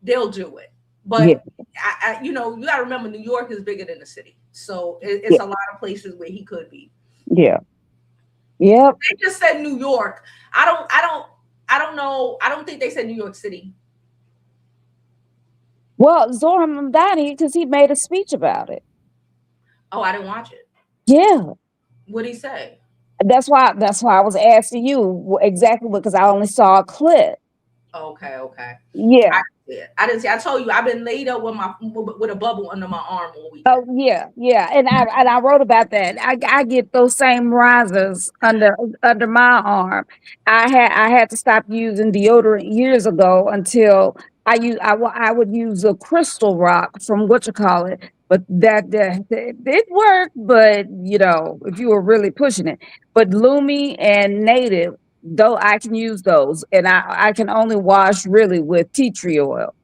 they'll do it. But, you got to remember, New York is bigger than the city. So it's a lot of places where he could be. Yeah. Yep. They just said New York. I don't know. I don't think they said New York City. Well, Zohar Mamdani, because he made a speech about it. Oh, I didn't watch it. Yeah. What'd he say? That's why I was asking you exactly what, because I only saw a clip. Okay. Yeah. I didn't see. I told you I've been laid up with a bubble under my arm all weekend. Oh yeah, and I wrote about that. I get those same risers under my arm. I had to stop using deodorant years ago until I would use a crystal rock from whatchamacallit, but that it worked. But if you were really pushing it, but Lumi and Native, though I can use those, and I can only wash really with tea tree oil.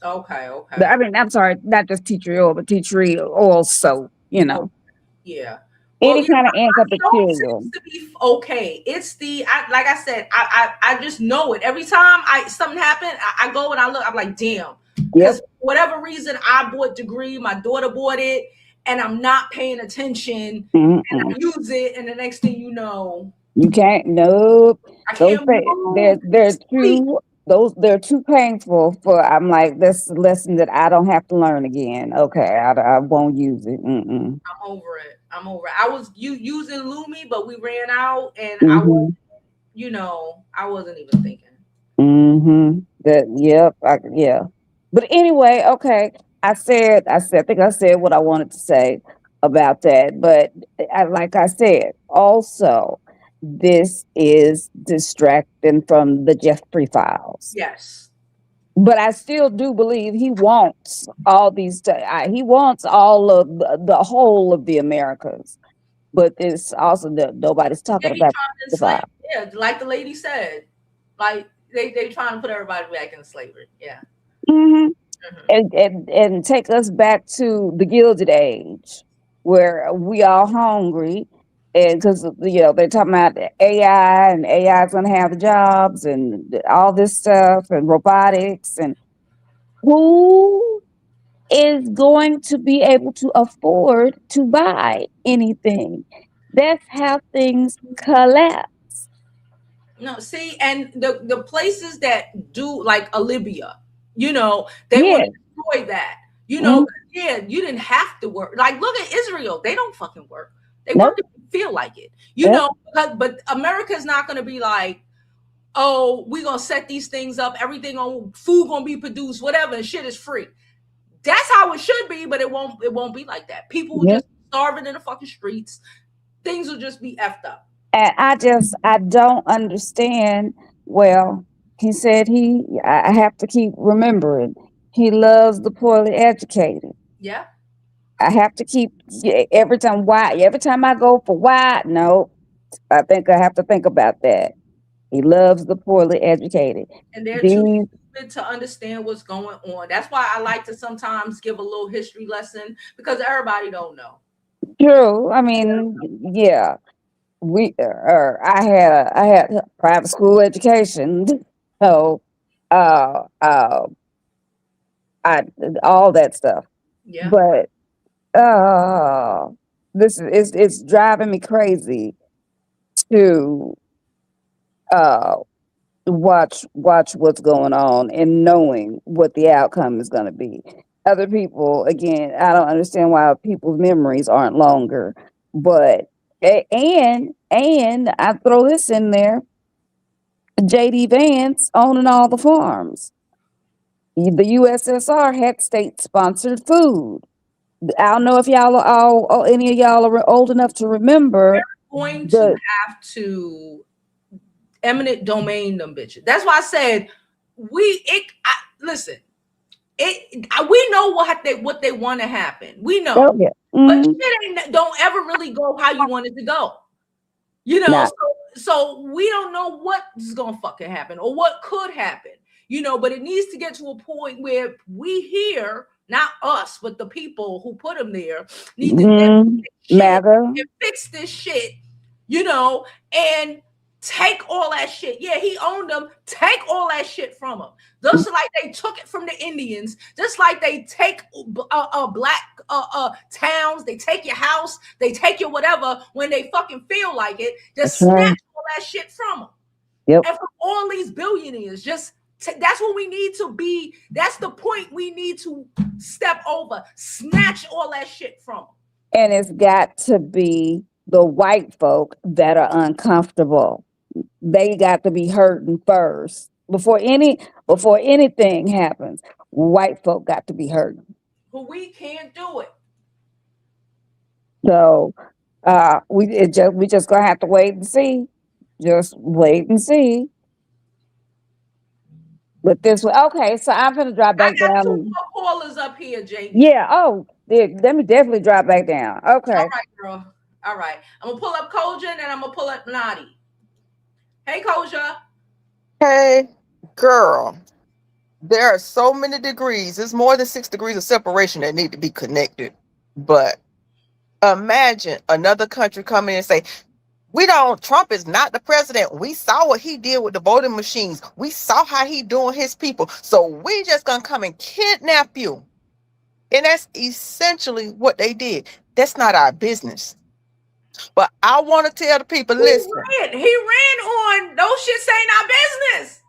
Okay. I mean, I'm sorry, not just tea tree oil, but tea tree oil soap, Oh, yeah. Well, any kind of soap antibacterial. seems to be okay. It's like I said, I just know it. Every time something happen, I go and I look. I'm like, damn, Yep. because for whatever reason, I bought Degree. My daughter bought it, and I'm not paying attention. And I use it, and the next thing you know, You can't. Nope. I can't move. They're too painful for. I'm like, that's a lesson that I don't have to learn again. Okay, I won't use it. I'm over it. I was using Lumi, but we ran out, and I was, Mm-hmm. I wasn't even thinking. Mm-hmm. Yeah. But anyway, okay. I think I said what I wanted to say about that. But like I said, also, this is distracting from the Jeffrey files. Yes. But I still do believe he wants all these. He wants all of the whole of the Americas. But it's also that nobody's talking Yeah, he about trying to the enslave. file. Yeah, like the lady said, like they trying to put everybody back in slavery. Yeah. Mm-hmm. Mm-hmm. And take us back to the Gilded Age, where we all hungry, and because they're talking about AI and AI is going to have the jobs and all this stuff and robotics, and who is going to be able to afford to buy anything? That's how things collapse. No, see, and the places that do like Libya, they want Yeah. to destroy that. Mhm. Yeah, you didn't have to work. Like, look at Israel; they don't fucking work. They work Nope. if they feel like it. Yep. But America's not going to be like, oh, we're gonna set these things up. Everything on food gonna be produced, whatever, and shit is free. That's how it should be, but it won't. It won't be like that. People will Yep. just starving in the fucking streets. Things will just be effed up. And I don't understand. Well, he said I have to keep remembering, he loves the poorly educated. Yeah. I have to keep every time I go for why, no, I think I have to think about that. He loves the poorly educated. And they're too These stupid to understand what's going on. That's why I like to sometimes give a little history lesson because everybody don't know. true. I mean, yeah. I had a private school education, so uh, uh, I all that stuff. Yeah. But this is it's driving me crazy to uh watch what's going on and knowing what the outcome is going to be. Other people, again, I don't understand why people's memories aren't longer. But and I throw this in there: JD Vance owning all the farms. The USSR had state sponsored food. I don't know if y'all are all any of y'all are old enough to remember Going to the have to eminent domain them bitches. That's why I said listen. We know what they want to happen. We know, oh yeah. but Mhm. shit don't ever really go how you want it to go. Not So we don't know what is gonna fucking happen or what could happen. But it needs to get to a point where we here, not us, but the people who put them there, need to get shit MAGA. and fix this shit, and take all that shit. Yeah, he owned them. Take all that shit from him. Just like they took it from the Indians, just like they take black towns, they take your house, they take your whatever when they fucking feel like it. Just That's right. snatch all that shit from them. Yep. And from all these billionaires, just That's what we need to be. That's the point we need to step over. Snatch all that shit from them. And it's got to be the white folk that are uncomfortable. They got to be hurting first before anything happens. White folk got to be hurting. But we can't do it. So we just gonna have to wait and see. Just wait and see. With this one, okay. So I'm gonna drop I back got 2 down. more callers up here, JB. Yeah. Oh, let me definitely drop back down. Okay. All right, girl. All right. I'm gonna pull up Koja and I'm gonna pull up Nadi. Hey, Koja. Hey, girl, there are so many degrees. It's more than 6 degrees of separation that need to be connected. But imagine another country coming and say, Trump is not the president. We saw what he did with the voting machines. We saw how he doing his people. So we just gonna come and kidnap you. And that's essentially what they did. That's not our business. But I want to tell the people, listen. He ran on those shits ain't our business.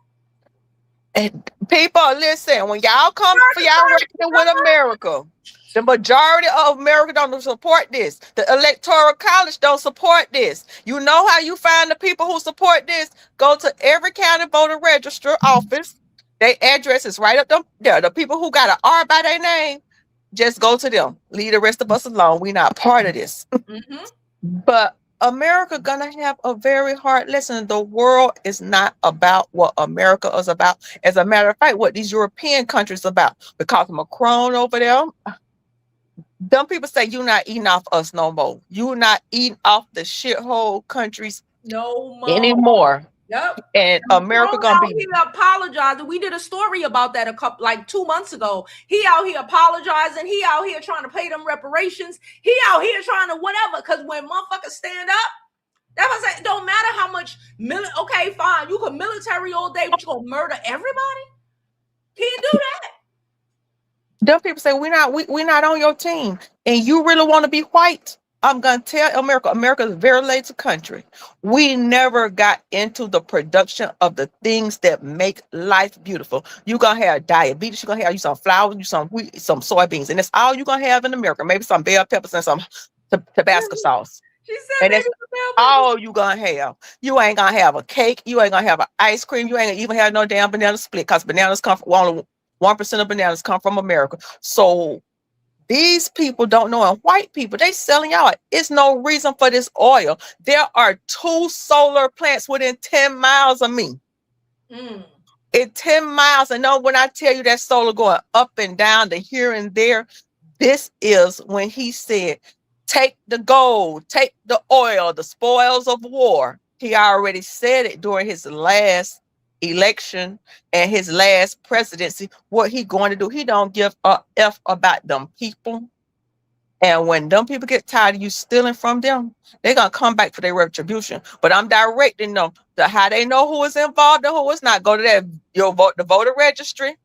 And people, listen, when y'all come for y'all reckoning with America, the majority of America don't support this. The Electoral College don't support this. You know how you find the people who support this? Go to every county voter registrar office. Their address is right up there. The people who got an R by their name, just go to them. Leave the rest of us alone. We're not part of this. Mm-hmm. But America gonna have a very hard lesson. The world is not about what America is about. As a matter of fact, what these European countries about. Because Macron over there, them people say you're not eating off us no more. You're not eating off the shithole countries no more anymore. Yep. And America gonna be. He apologized. We did a story about that 2 months ago. He out here apologizing. He out here trying to pay them reparations. He out here trying to whatever. Because when motherfuckers stand up, that's what I say. It don't matter how much. Okay, fine. You can military all day, but you gonna murder everybody? Can't do that. Them people say we're not on your team, and you really want to be white. I'm gonna tell America is a very lazy country. We never got into the production of the things that make life beautiful. You're gonna have diabetes, you're gonna have some flowers, some wheat, some soybeans, and that's all you're gonna have in America. Maybe some bell peppers and some Tabasco sauce. She said, and that's all you gonna have. You ain't gonna have a cake, you ain't gonna have an ice cream, you ain't gonna even have no damn banana split, because bananas come from only 1% of bananas come from America. So these people don't know, and white people, they selling y'all. It's no reason for this oil. There are 2 solar plants within 10 miles of me. In 10 miles. And no, when I tell you that solar going up and down, the here and there, this is when he said, take the gold, take the oil, the spoils of war. He already said it during his last election and his last presidency. What he going to do? He don't give a F about them people. And when them people get tired of you stealing from them, they're gonna come back for their retribution. But I'm directing them to how they know who is involved and who is not. Go to the voter registry,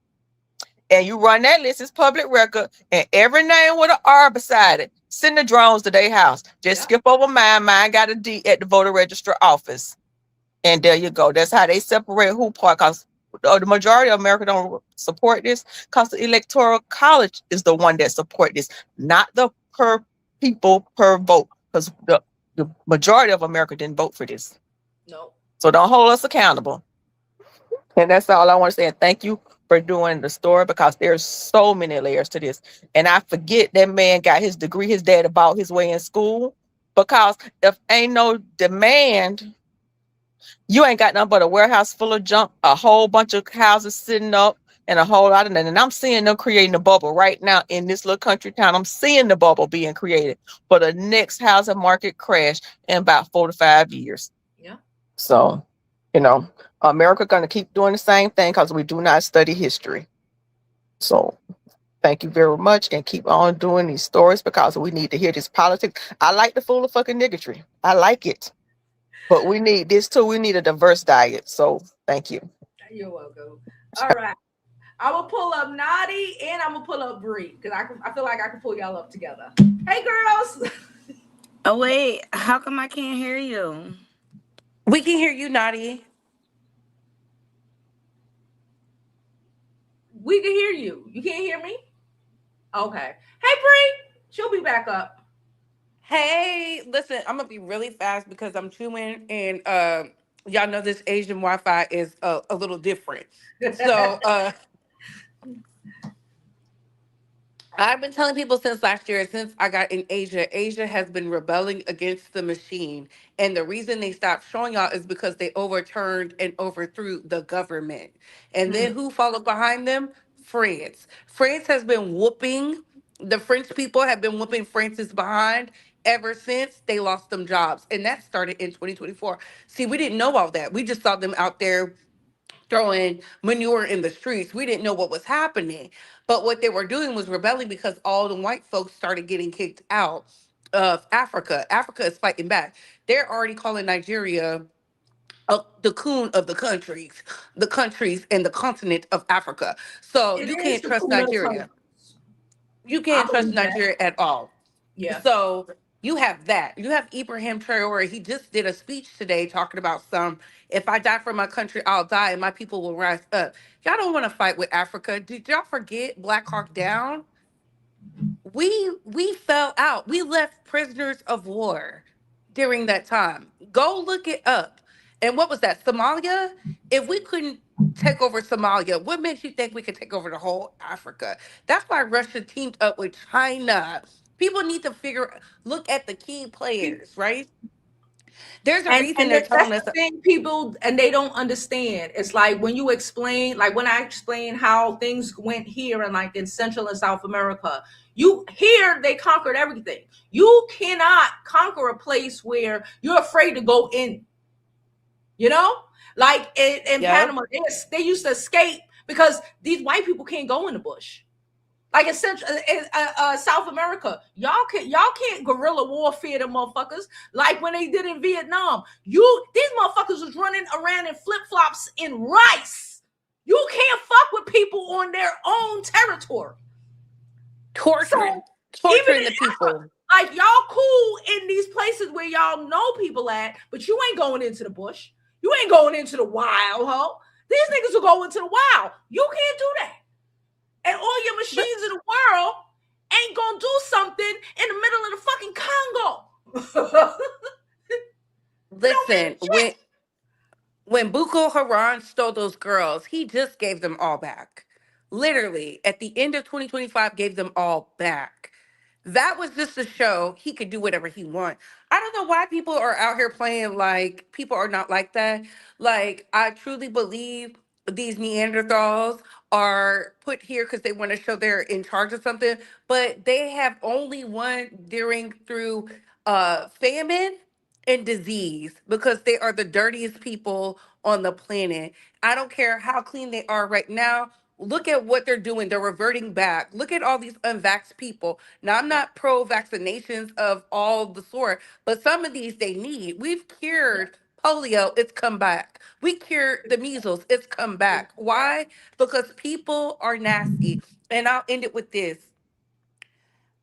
and you run that list. It's public record, and every name with an R beside it. Send the drones to their house. Just skip over mine. Mine got a D at the voter registrar office. And there you go. That's how they separate who part. Because the majority of America don't support this. Because the Electoral College is the one that support this, not the per people per vote. Because the majority of America didn't vote for this. No. So don't hold us accountable. And that's all I want to say. And thank you for doing the story, because there's so many layers to this. And I forget that man got his degree. His dad bought his way in school. Because if ain't no demand, you ain't got nothing but a warehouse full of junk, a whole bunch of houses sitting up, and a whole lot of that. And I'm seeing them creating a bubble right now in this little country town. I'm seeing the bubble being created for the next housing market crash in about 4 to 5 years. Yeah. So, America going to keep doing the same thing because we do not study history. So thank you very much, and keep on doing these stories, because we need to hear this politics. I like the full of fucking niggotry. I like it. But we need this too. We need a diverse diet. So thank you. You're welcome. All right. I'm going to pull up Nadi and I'm going to pull up Bree, because I feel like I can pull y'all up together. Hey, girls. Oh, wait. How come I can't hear you? We can hear you, Nadi. We can hear you. You can't hear me? Okay. Hey, Bree. She'll be back up. Hey, listen, I'm gonna be really fast because I'm chewing, and y'all know this Asian Wi-Fi is a little different. So, I've been telling people since last year, since I got in Asia, Asia has been rebelling against the machine. And the reason they stopped showing y'all is because they overturned and overthrew the government. And then who followed behind them? France. France has been whooping, the French people have been whooping France's behind ever since they lost them jobs. And that started in 2024. See, we didn't know all that. We just saw them out there throwing manure in the streets. We didn't know what was happening. But what they were doing was rebelling because all the white folks started getting kicked out of Africa. Africa is fighting back. They're already calling Nigeria the coon of the countries and the continent of Africa. So It you is can't the trust cool of the Nigeria. countries. You I can't trust believe that. Nigeria at all. Yeah. So you have that. You have Ibrahim Traore. He just did a speech today talking about if I die for my country, I'll die and my people will rise up. Y'all don't want to fight with Africa. Did y'all forget Black Hawk Down? We fell out. We left prisoners of war during that time. Go look it up. And what was that? Somalia? If we couldn't take over Somalia, what makes you think we could take over the whole Africa? That's why Russia teamed up with China. People need to look at the key players, right? There's a reason they're That's telling us. the thing, people, and they don't understand. It's like when you explain, like when I explain how things went here and like in Central and South America, you here they conquered everything. You cannot conquer a place where you're afraid to go in. You know, like in Yep. Panama, they used to escape because these white people can't go in the bush. Like in Central, South America, y'all can't guerrilla warfare them motherfuckers like when they did in Vietnam. These motherfuckers was running around in flip flops in rice. You can't fuck with people on their own territory. So Torturing. even Torturing in the people. like y'all cool in these places where y'all know people at, but you ain't going into the bush. You ain't going into the wild, ho. These niggas will go into the wild. You can't do that. And all your Li- machines in the world ain't gonna do something in the middle of the fucking Congo. It don't mean Listen, shit. when Boko Haram stole those girls, he just gave them all back. Literally, at the end of 2025, gave them all back. That was just to show he could do whatever he want. I don't know why people are out here playing like people are not like that. Like, I truly believe these Neanderthals are put here because they want to show they're in charge of something, but they have only won during through famine and disease because they are the dirtiest people on the planet. I don't care how clean they are right now. Look at what they're doing. They're reverting back. Look at all these unvaxxed people. Now, I'm Yep, not pro vaccinations of all the sort, but some of these they need. We've yep, cured polio, it's come back. We cured the measles, it's come back. yep. Why? Because people are nasty. And I'll end it with this.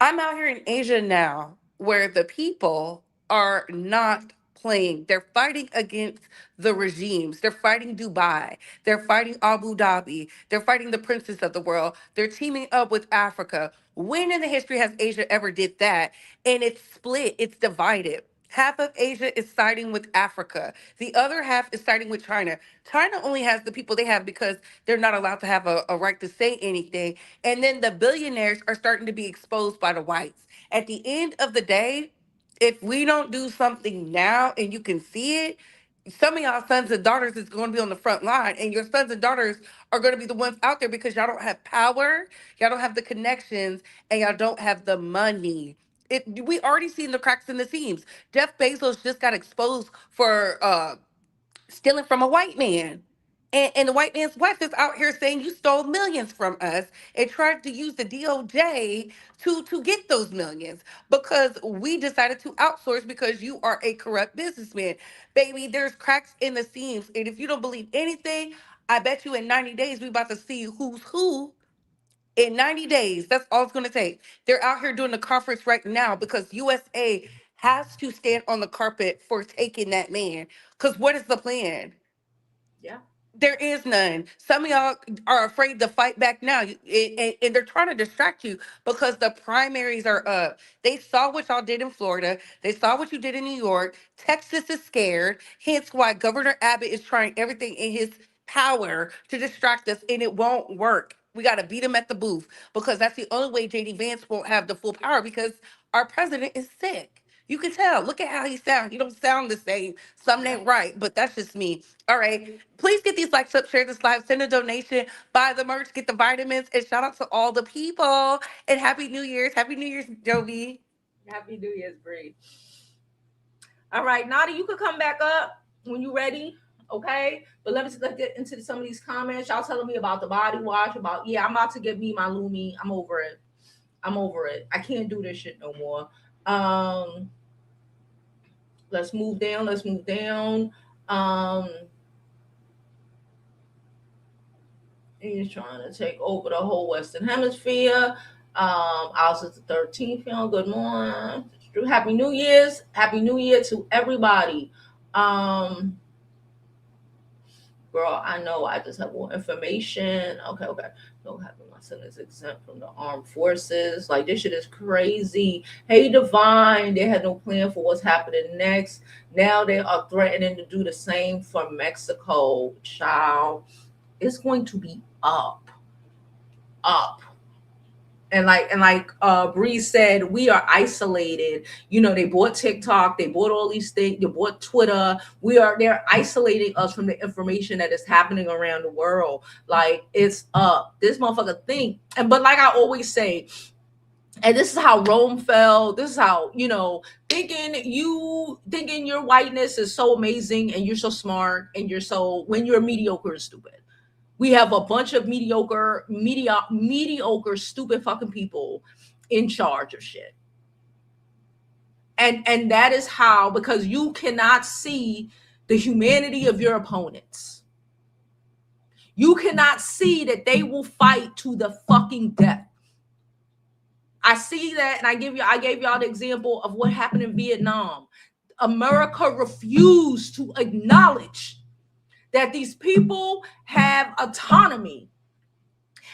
I'm out here in Asia now where the people are not playing. They're fighting against the regimes. They're fighting Dubai. They're fighting Abu Dhabi. They're fighting the princes of the world. They're teaming up with Africa. When in the history has Asia ever did that? And it's split, it's divided. Half of Asia is siding with Africa. The other half is siding with China. China only has the people they have because they're not allowed to have a right to say anything. And then the billionaires are starting to be exposed by the whites. At the end of the day, if we don't do something now and you can see it, some of y'all sons and daughters is going to be on the front line, and your sons and daughters are going to be the ones out there because y'all don't have power, y'all don't have the connections, and y'all don't have the money. We already seen the cracks in the seams. Jeff Bezos just got exposed for stealing from a white man. And the white man's wife is out here saying you stole millions from us and tried to use the DOJ to get those millions because we decided to outsource because you are a corrupt businessman. Baby, there's cracks in the seams. And if you don't believe anything, I bet you in 90 days we about to see who's who. In 90 days, that's all it's going to take. They're out here doing the conference right now because USA has to stand on the carpet for taking that man. Because what is the plan? Yeah. There is none. Some of y'all are afraid to fight back now, and they're trying to distract you because the primaries are up. They saw what y'all did in Florida. They saw what you did in New York. Texas is scared. Hence why Governor Abbott is trying everything in his power to distract us, and it won't work. We got to beat him at the booth because that's the only way JD Vance won't have the full power because our president is sick. You can tell. Look at how he sounds. He don't sound the same. Something ain't right, but that's just me. All right. Please get these likes up, share this live, send a donation, buy the merch, get the vitamins, and shout out to all the people. And Happy New Year's. Happy New Year's, Jovi. Happy New Year's, Bree. All right, Nadi, you could come back up when you're ready. Okay, but let's get into some of these comments. Y'all telling me about the body wash, about I'm about to get me my Lumi. I'm over it. I can't do this shit no more. Let's move down. He's trying to take over the whole Western Hemisphere. Ours is the 13th. Good morning. Happy New Year's. Happy New Year to everybody. Girl, I know I just have more information. Okay. No, having my son is exempt from the armed forces. Like, this shit is crazy. Hey, Divine, they had no plan for what's happening next. Now they are threatening to do the same for Mexico. Child, it's going to be up. And like Bree said, we are isolated. They bought TikTok, they bought all these things, they bought Twitter. They're isolating us from the information that is happening around the world. Like, it's up. This motherfucker think. But like I always say, and this is how Rome fell. This is how, thinking your whiteness is so amazing and you're so smart and when you're mediocre and stupid. We have a bunch of mediocre, stupid fucking people in charge of shit. And that is how, because you cannot see the humanity of your opponents. You cannot see that they will fight to the fucking death. I see that, and I gave y'all the example of what happened in Vietnam. America refused to acknowledge that these people have autonomy,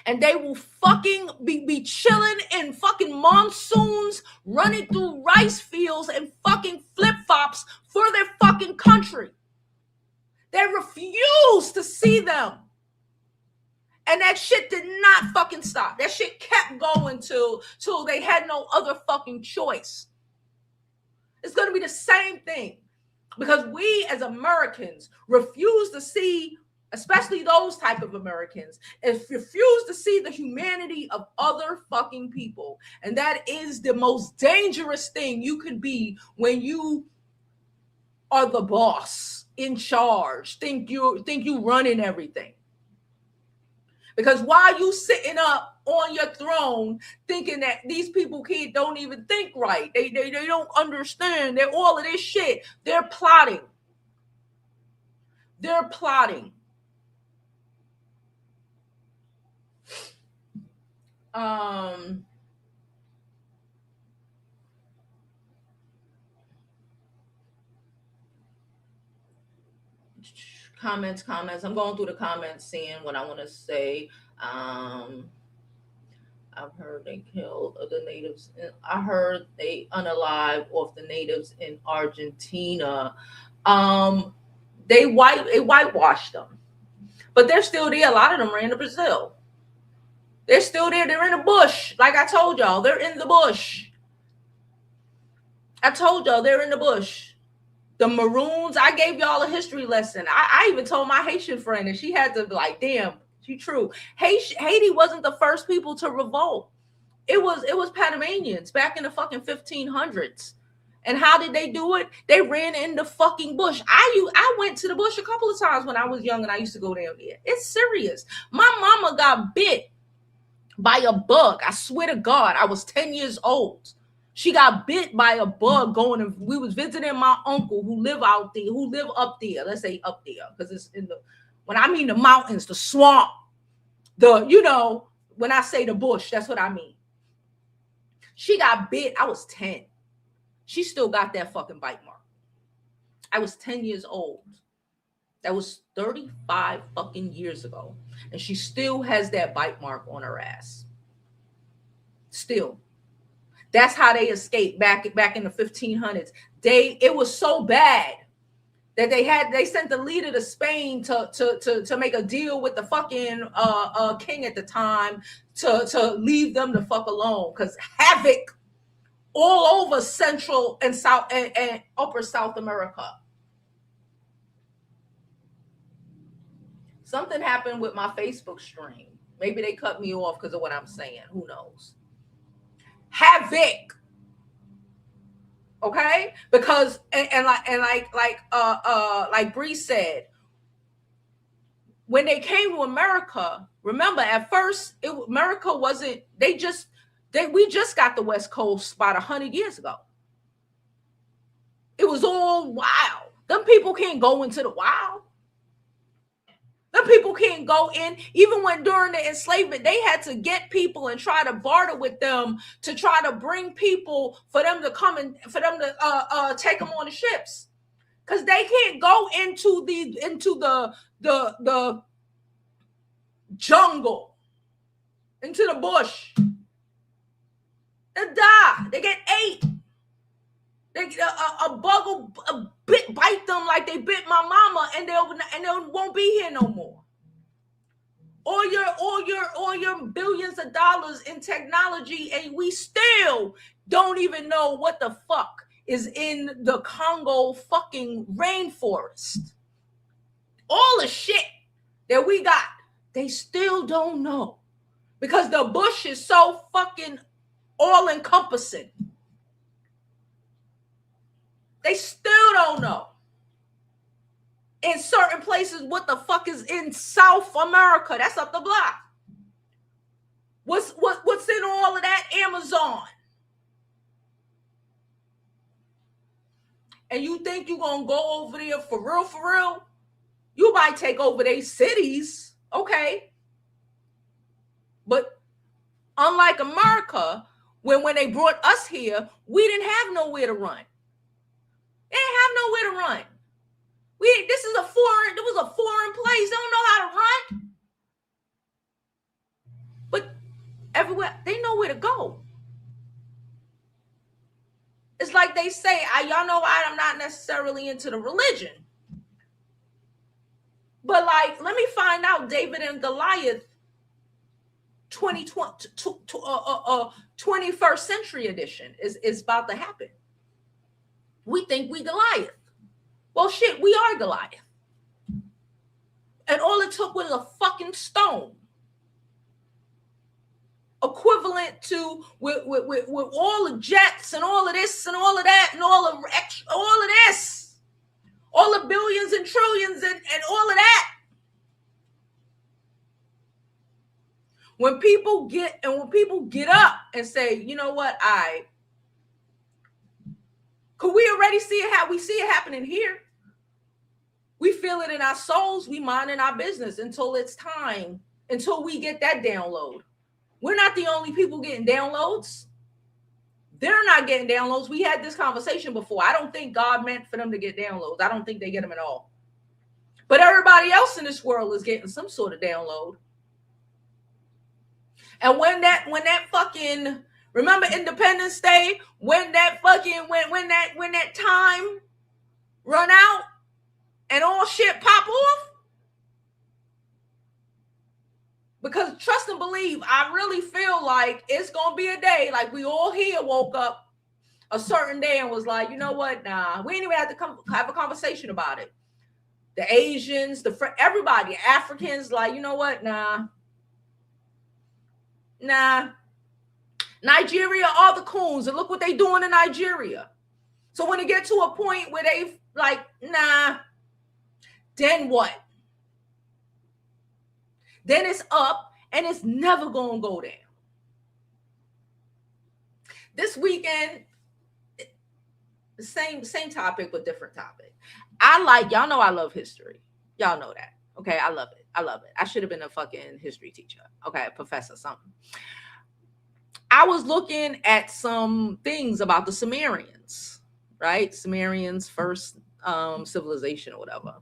and they will fucking be chilling in fucking monsoons, running through rice fields and fucking flip-flops for their fucking country. They refused to see them. And that shit did not fucking stop. That shit kept going till they had no other fucking choice. It's going to be the same thing. Because we as Americans refuse to see, especially those type of Americans, refuse to see the humanity of other fucking people. And that is the most dangerous thing you can be when you are the boss in charge. Think you running everything. Because while you sitting up on your throne thinking that these people don't even think right, they don't understand, they're all of this shit, they're plotting. Comments. I'm going through the comments, seeing what I want to say. I've heard they killed the natives. I heard they unalive off the natives in Argentina. They whitewashed them, but they're still there. A lot of them ran to Brazil. They're still there. They're in the bush. Like I told y'all, they're in the bush. The Maroons, I gave y'all a history lesson. I even told my Haitian friend, and she had to be like, damn, she true. Haiti wasn't the first people to revolt. It was Panamanians back in the fucking 1500s. And how did they do it? They ran in the fucking bush. I went to the bush a couple of times when I was young, and I used to go down there. It's serious. My mama got bit by a bug. I swear to God, I was 10 years old. She got bit by a bug we was visiting my uncle who live up there. Let's say up there, because it's when I mean the mountains, the swamp, when I say the bush, that's what I mean. She got bit. I was 10. She still got that fucking bite mark. I was 10 years old. That was 35 fucking years ago. And she still has that bite mark on her ass. Still. That's how they escaped back in the 1500s. It was so bad that they sent the leader to Spain to make a deal with the fucking king at the time to leave them the fuck alone, because havoc all over Central and South and Upper South America. Something happened with my Facebook stream. Maybe they cut me off because of what I'm saying. Who knows? Havoc. Okay? Because like Bree said, when they came to America, remember at first America wasn't, we just got the West Coast about 100 years ago. It was all wild. Them people can't go into the wild. Them people can't go in. Even when during the enslavement, they had to get people and try to barter with them to try to bring people for them to come and for them to take them on the ships, because they can't go into the jungle, into the bush. They die. They get ate. They get a bug will bite them like they bit my mama, and they won't be here no more. All your billions of dollars in technology, and we still don't even know what the fuck is in the Congo fucking rainforest. All the shit that we got, they still don't know, because the bush is so fucking all encompassing. They still don't know in certain places what the fuck is in South America. That's up the block. What's in all of that Amazon? And you think you're gonna go over there for real? For real? You might take over their cities, okay? But unlike America, when they brought us here, we didn't have nowhere to run. They didn't have nowhere to run. It was a foreign place. They don't know how to run. But everywhere, they know where to go. It's like they say, y'all know I'm not necessarily into the religion. But like, let me find out David and Goliath 21st century edition is about to happen. We think we Goliath. Well, shit, we are Goliath. And all it took was a fucking stone. Equivalent to with all the jets and all of this and all of that and all of this. All the billions and trillions and all of that. When people get up and say, you know what, could we already see it? We see it happening here. We feel it in our souls. We mind in our business until it's time, until we get that download. We're not the only people getting downloads. They're not getting downloads. We had this conversation before. I don't think God meant for them to get downloads. I don't think they get them at all. But everybody else in this world is getting some sort of download. And when that fucking, remember Independence Day, when that time run out and all shit pop off? Because trust and believe, I really feel like it's going to be a day, like we all here woke up a certain day and was like, you know what, nah, we ain't even have to have a conversation about it. The Asians, everybody, Africans, like, you know what, nah. Nigeria are the coons, and look what they doing in Nigeria. So when it get to a point where they like, nah, then what? Then it's up, and it's never gonna go down. This weekend, the same topic but different topic. Y'all know I love history. Y'all know that. Okay, I love it. I should have been a fucking history teacher. Okay, a professor, something. I was looking at some things about the Sumerians, right? Sumerians, first civilization or whatever.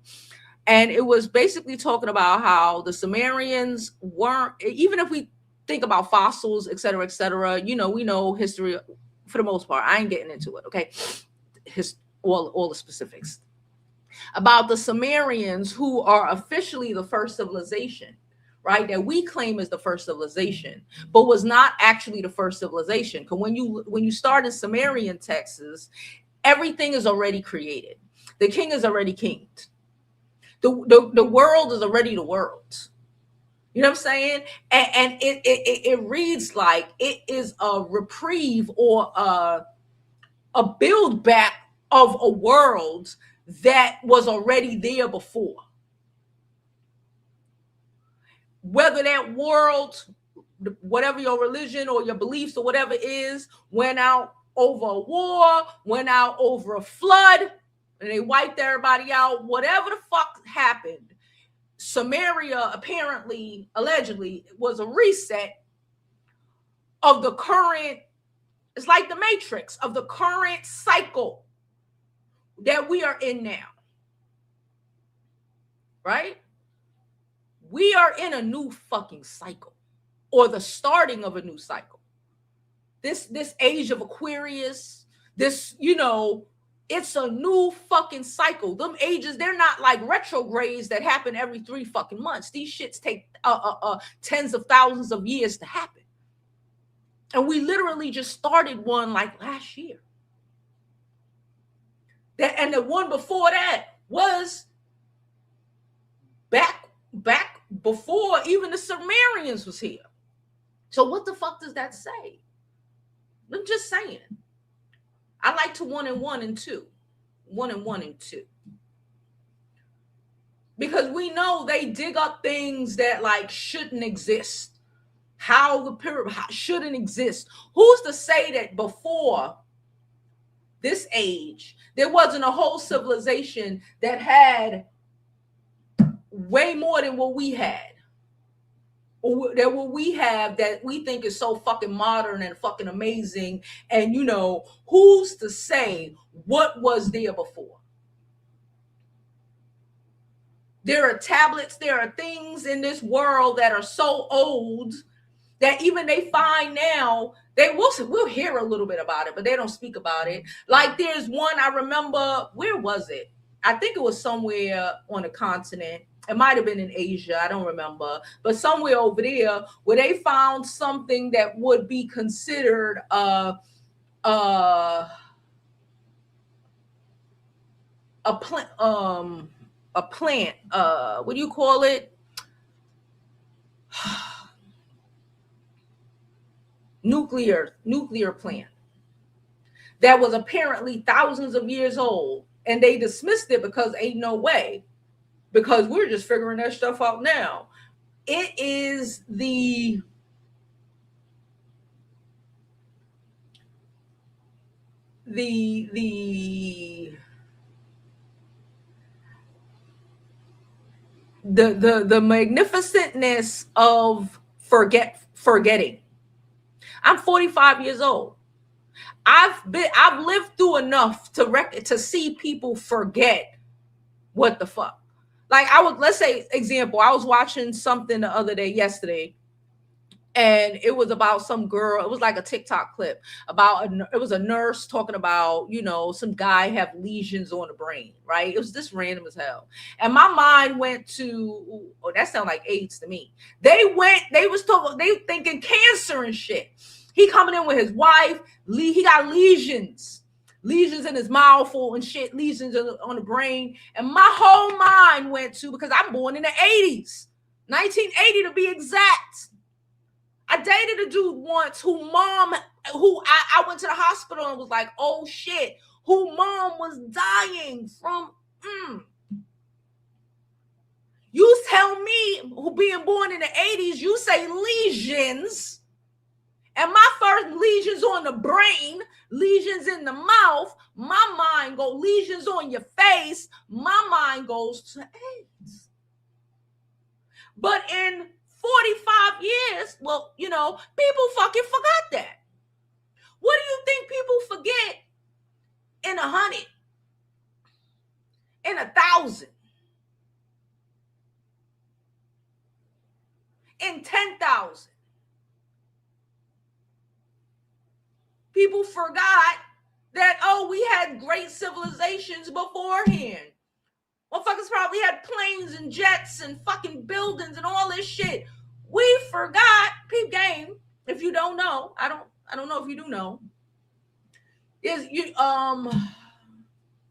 And it was basically talking about how the Sumerians weren't, even if we think about fossils, et cetera, we know history for the most part. I ain't getting into it, okay? All the specifics about the Sumerians, who are officially the first civilization, right? That we claim is the first civilization, but was not actually the first civilization. Because when you start in Sumerian texts, everything is already created. The king is already kinged. The world is already the world. You know what I'm saying? And it reads like it is a reprieve or a build back of a world that was already there before. Whether that world, whatever your religion or your beliefs or whatever is, went out over a war, went out over a flood, and they wiped everybody out, whatever the fuck happened, Samaria apparently, allegedly, was a reset of the current, it's like the Matrix, of the current cycle that we are in now. Right? We are in a new fucking cycle, or the starting of a new cycle. This age of Aquarius, this, it's a new fucking cycle. Them ages, they're not like retrogrades that happen every 3 fucking months. These shits take tens of thousands of years to happen. And we literally just started one like last year. And the one before that was back before even the Sumerians was here. So what the fuck does that say? I'm just saying. I like to 1 and 1 and 2. 1 and 1 and 2. Because we know they dig up things that like shouldn't exist. How the pyramid shouldn't exist. Who's to say that before this age, there wasn't a whole civilization that had way more than what we had? Or that what we have that we think is so fucking modern and fucking amazing. And who's to say what was there before? There are tablets, there are things in this world that are so old that even they find now, we'll hear a little bit about it, but they don't speak about it. Like there's one, I remember, where was it? I think it was somewhere on a continent. It might have been in Asia, I don't remember, but somewhere over there where they found something that would be considered a plant, what do you call it? Nuclear plant that was apparently thousands of years old, and they dismissed it because ain't no way, because we're just figuring that stuff out now. It is the magnificentness of forgetting. I'm 45 years old. I've lived through enough to see people forget what the fuck. Like let's say example, I was watching something the other day, yesterday, and it was about some girl. It was like a TikTok clip about it was a nurse talking about, some guy have lesions on the brain, right? It was this random as hell. And my mind went to, that sounds like AIDS to me. They thinking cancer and shit. He coming in with his wife, he got lesions in his mouth and shit, lesions on the brain. And my whole mind went to, because I'm born in the 80s, 1980 to be exact. I dated a dude once who I went to the hospital and was like, oh shit, who mom was dying from. You tell me, who being born in the 80s, you say lesions. And my first lesions on the brain, lesions in the mouth, my mind goes, lesions on your face, my mind goes to AIDS. But in 45 years, well, people fucking forgot that. What do you think people forget in 100, in 1,000? in 10,000. People forgot that, oh, we had great civilizations beforehand. Motherfuckers probably had planes and jets and fucking buildings and all this shit. We forgot, peep game. If you don't know, I don't know if you do know. Is you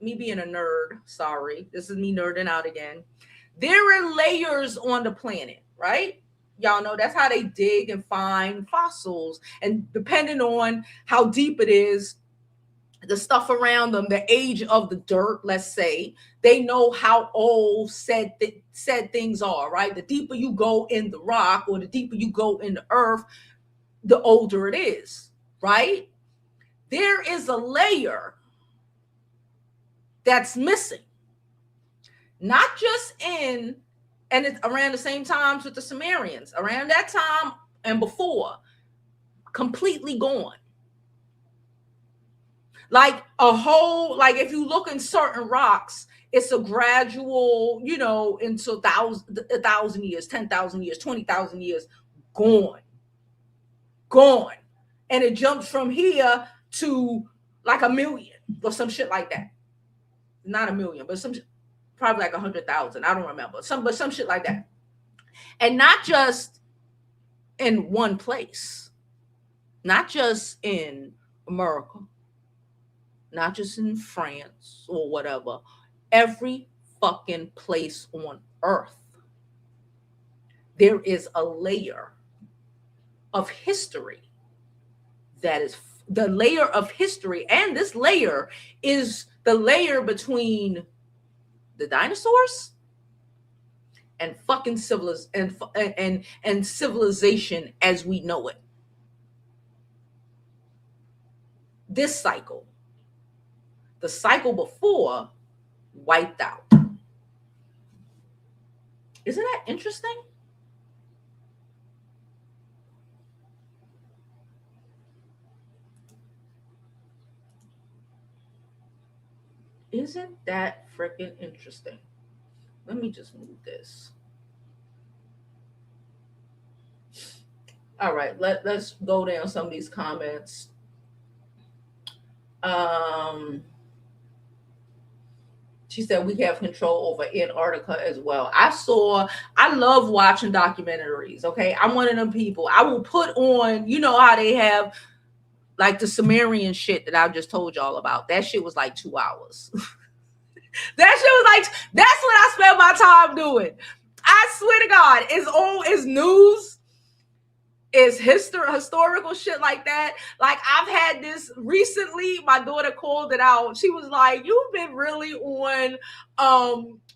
me being a nerd, sorry. This is me nerding out again. There are layers on the planet, right? Y'all know that's how they dig and find fossils. And depending on how deep it is, the stuff around them, the age of the dirt, let's say, they know how old said things are, right? The deeper you go in the rock or the deeper you go in the earth, the older it is, right? There is a layer that's missing. Not just in, and it's around the same times with the Sumerians, around that time and before, completely gone. Like a whole, like if you look in certain rocks, it's a gradual, into 1,000 years, 10,000 years, 20,000 years, gone. And it jumps from here to like 1 million or some shit like that. Not 1 million, but probably like 100,000. I don't remember. Some shit like that. And not just in one place, not just in America, not just in France or whatever, every fucking place on earth, there is a layer of history that is the layer of history. And this layer is the layer between the dinosaurs and fucking and civilization as we know it. This cycle. The cycle before wiped out. Isn't that interesting? Isn't that freaking interesting? Let me just move this. All right, let's go down some of these comments. She said we have control over Antarctica as well. I love watching documentaries, okay? I'm one of them people. I will put on, how they have like the Sumerian shit that I just told y'all about. That shit was like 2 hours. That shit was like, that's what I spend my time doing. I swear to God, it's news, it's historical shit like that. Like I've had this recently, my daughter called it out. She was like, you've been really on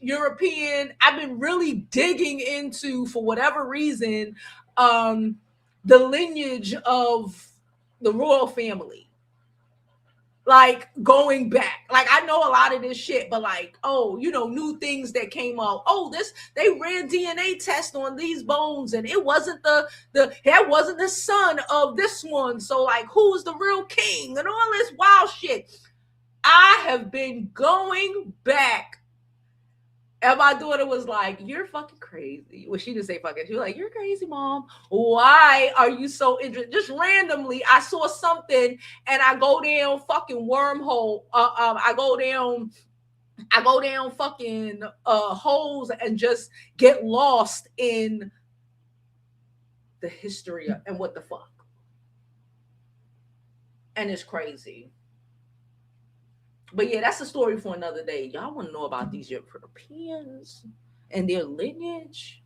European. I've been really digging into, for whatever reason, the lineage of the royal family. Like going back, like I know a lot of this shit, but like, new things that came up. Oh, they ran DNA test on these bones, and it wasn't that wasn't the son of this one. So like, who's the real king and all this wild shit? I have been going back. And my daughter was like, you're fucking crazy. Well, she didn't say fucking. She was like, you're crazy, Mom. Why are you so interested? Just randomly, I saw something and I go down fucking wormhole. I go down fucking holes and just get lost in the history and what the fuck. And it's crazy. But yeah, that's a story for another day. Y'all want to know about these Europeans and their lineage?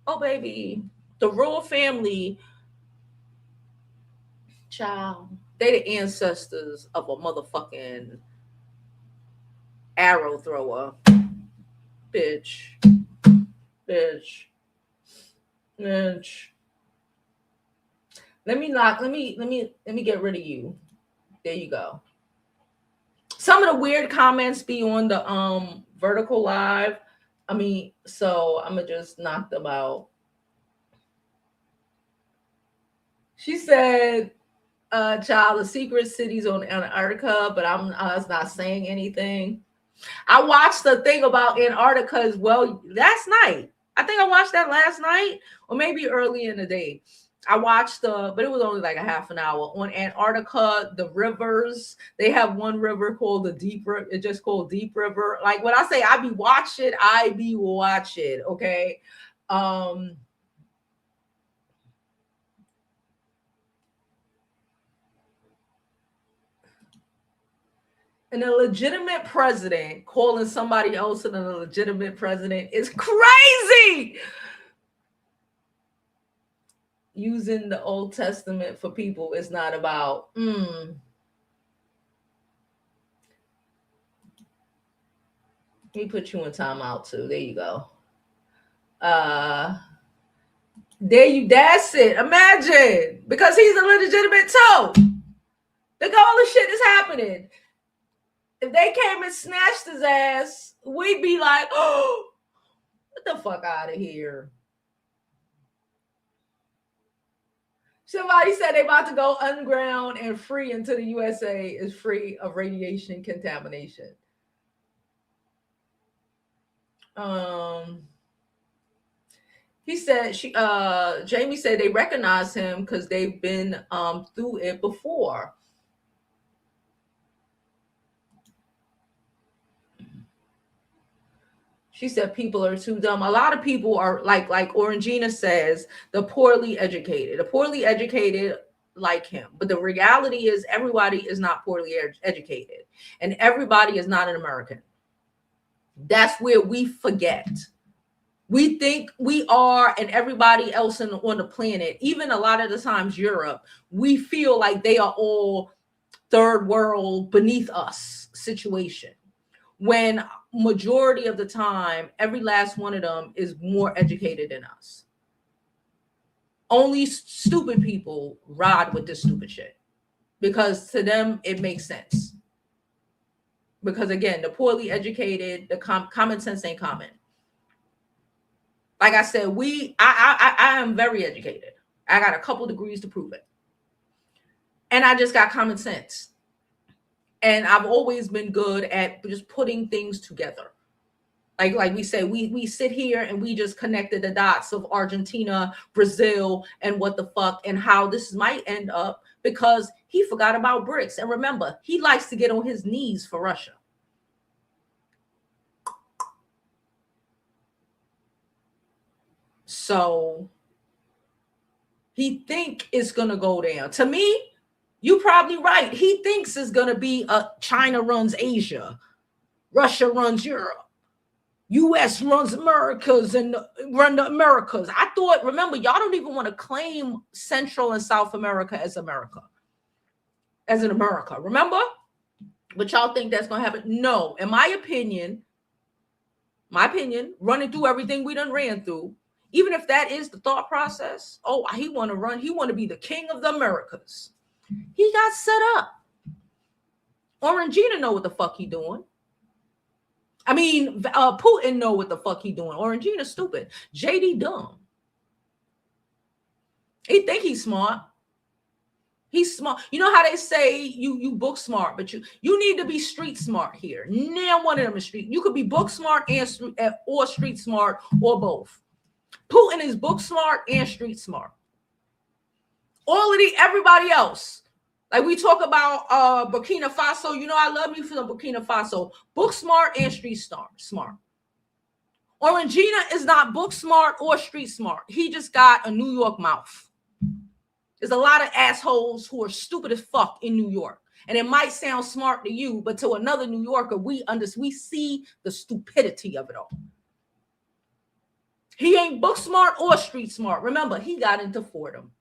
Oh, baby. The royal family, child, they the ancestors of a motherfucking arrow thrower. Bitch. Let me get rid of you. There you go. Some of the weird comments be on the vertical live. So I'm gonna just knock them out. She said, child, the secret cities on Antarctica, but I was not saying anything. I watched the thing about Antarctica as well last night. I think I watched that last night or maybe early in the day. I watched but it was only like a half an hour on Antarctica, the rivers. They have one river called the Deep River. It's just called Deep River. Like when I say I be watching, I be watching. Okay. And a legitimate president calling somebody else an illegitimate president is crazy. Using the Old Testament for people is not about Let me put you in timeout too. There you go. That's it. Imagine, because he's illegitimate too. Look at all the shit that's happening. If they came and snatched his ass, we'd be like, oh, get the fuck out of here. Somebody said they about to go underground and free until the USA is free of radiation contamination. He said Jamie said they recognize him because they've been through it before. She said people are too dumb. A lot of people are like Orangina says, the poorly educated. The poorly educated like him. But the reality is everybody is not poorly educated. And everybody is not an American. That's where we forget. We think we are, and everybody else on the planet, even a lot of the times Europe, we feel like they are all third world beneath us situation. When majority of the time, every last one of them is more educated than us. Only stupid people ride with this stupid shit because to them it makes sense. Because again, the poorly educated, the common sense ain't common. Like I said, I am very educated. I got a couple degrees to prove it, and I just got common sense. And I've always been good at just putting things together. Like we say, we sit here and we just connected the dots of Argentina, Brazil, and what the fuck, and how this might end up because he forgot about BRICS. And remember, he likes to get on his knees for Russia. So he think it's going to go down. To me, you're probably right. He thinks it's going to be China runs Asia, Russia runs Europe, U.S. runs Americas and run the Americas. I thought, remember, y'all don't even want to claim Central and South America as America, as an America. Remember? But y'all think that's going to happen? No. In my opinion, running through everything we done ran through, even if that is the thought process, oh, he want to be the king of the Americas. He got set up. Orangina know what the fuck he doing. I mean, Putin know what the fuck he doing. Orangina stupid. JD dumb. He think he's smart. He's smart. You know how they say you book smart, but you need to be street smart here. Now one of them is street. You could be book smart or street smart or both. Putin is book smart and street smart. Everybody else. Like we talk about Burkina Faso. You know, I love you for the Burkina Faso. Book smart and street smart. Orangina is not book smart or street smart. He just got a New York mouth. There's a lot of assholes who are stupid as fuck in New York. And it might sound smart to you, but to another New Yorker, we see the stupidity of it all. He ain't book smart or street smart. Remember, he got into Fordham.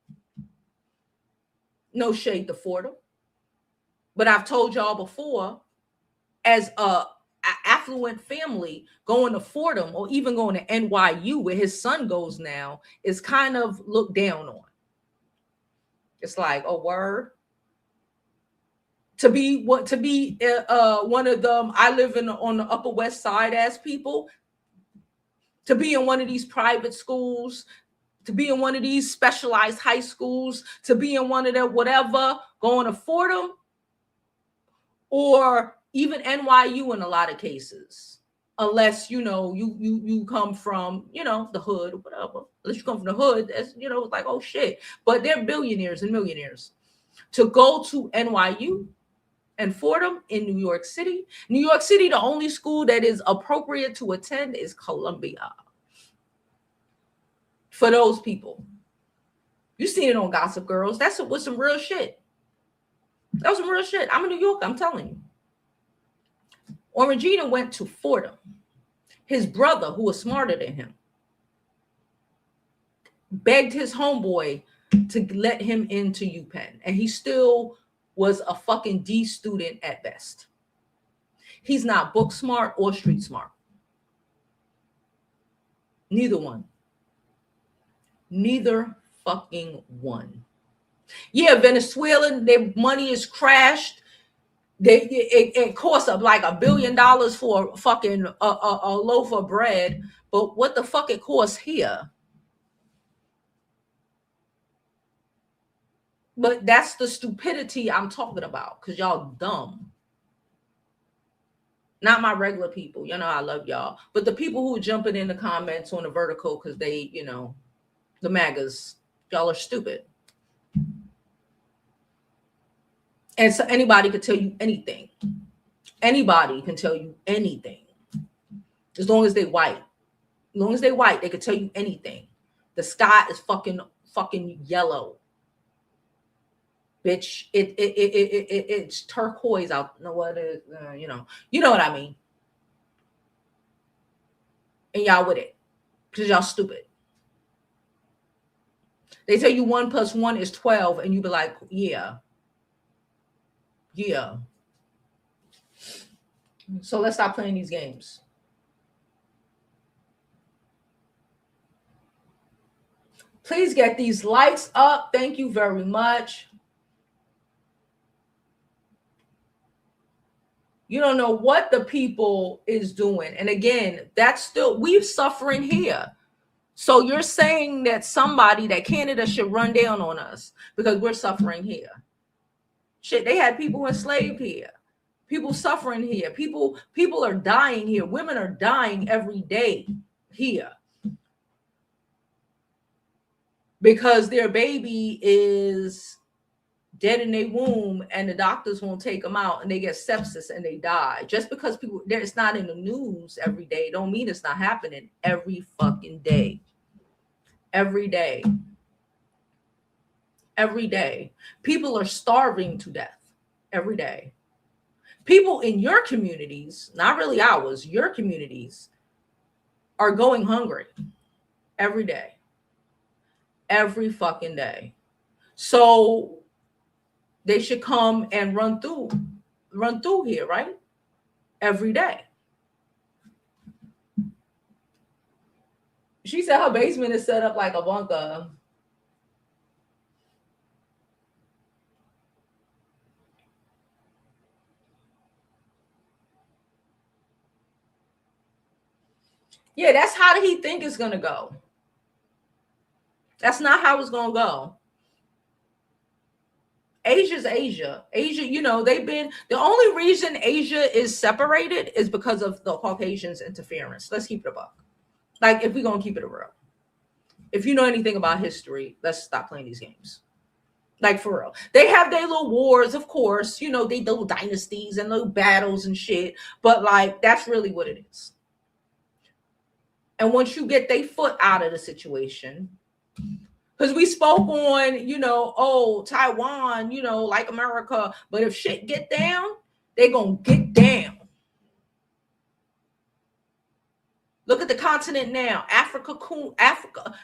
No shade to Fordham. But I've told y'all before, as a affluent family, going to Fordham or even going to NYU, where his son goes now, is kind of looked down on. It's like a word. To be one of them, I live on the Upper West Side as people. To be in one of these private schools, to be in one of these specialized high schools, to be in one of the whatever, going to Fordham, or even NYU in a lot of cases. unless you come from the hood or whatever. Unless you come from the hood, that's it's like, oh shit. But they're billionaires and millionaires. To go to NYU and Fordham in New York City, the only school that is appropriate to attend is Columbia. For those people, you seen it on Gossip Girls. That's was some real shit. That was some real shit. I'm in New York, I'm telling you. Orangina went to Fordham. His brother, who was smarter than him, begged his homeboy to let him into UPenn. And he still was a fucking D student at best. He's not book smart or street smart. Neither one. Neither fucking one. Yeah, Venezuela, their money is crashed. It costs like $1 billion for fucking a loaf of bread. But what the fuck it costs here? But that's the stupidity I'm talking about, because y'all dumb. Not my regular people. I love y'all. But the people who are jumping in the comments on the vertical because they, the MAGAs, y'all are stupid. And so anybody could tell you anything. Anybody can tell you anything. As long as they white. As long as they white, they could tell you anything. The sky is fucking yellow. Bitch, it's turquoise out. No, what is you know what I mean? And y'all with it, because y'all stupid. They tell you 1 + 1 is 12, and you be like, yeah. So let's stop playing these games. Please get these likes up. Thank you very much. You don't know what the people is doing. And again, that's still, we're suffering here. So you're saying that that Canada should run down on us because we're suffering here. Shit, they had people enslaved here. People suffering here. People are dying here. Women are dying every day here because their baby is dead in their womb and the doctors won't take them out and they get sepsis and they die. Just because it's not in the news every day don't mean it's not happening every fucking day. Every day. Every day. People are starving to death every day. People in your communities, not really ours, your communities are going hungry every day. Every fucking day. So they should come and run through here, right? Every day. She said her basement is set up like a bunker. Yeah, that's how he think it's gonna go. That's not how it's gonna go. Asia's Asia. Asia, they've been, the only reason Asia is separated is because of the Caucasians' interference. Let's keep it a buck. Like, if we're gonna keep it a real. If you know anything about history, let's stop playing these games. Like, for real. They have their little wars, of course, they little dynasties and little battles and shit. But like, that's really what it is. And once you get their foot out of the situation, because we spoke on, Taiwan, like America. But if shit get down, they gonna get down. Look at the continent now. Africa,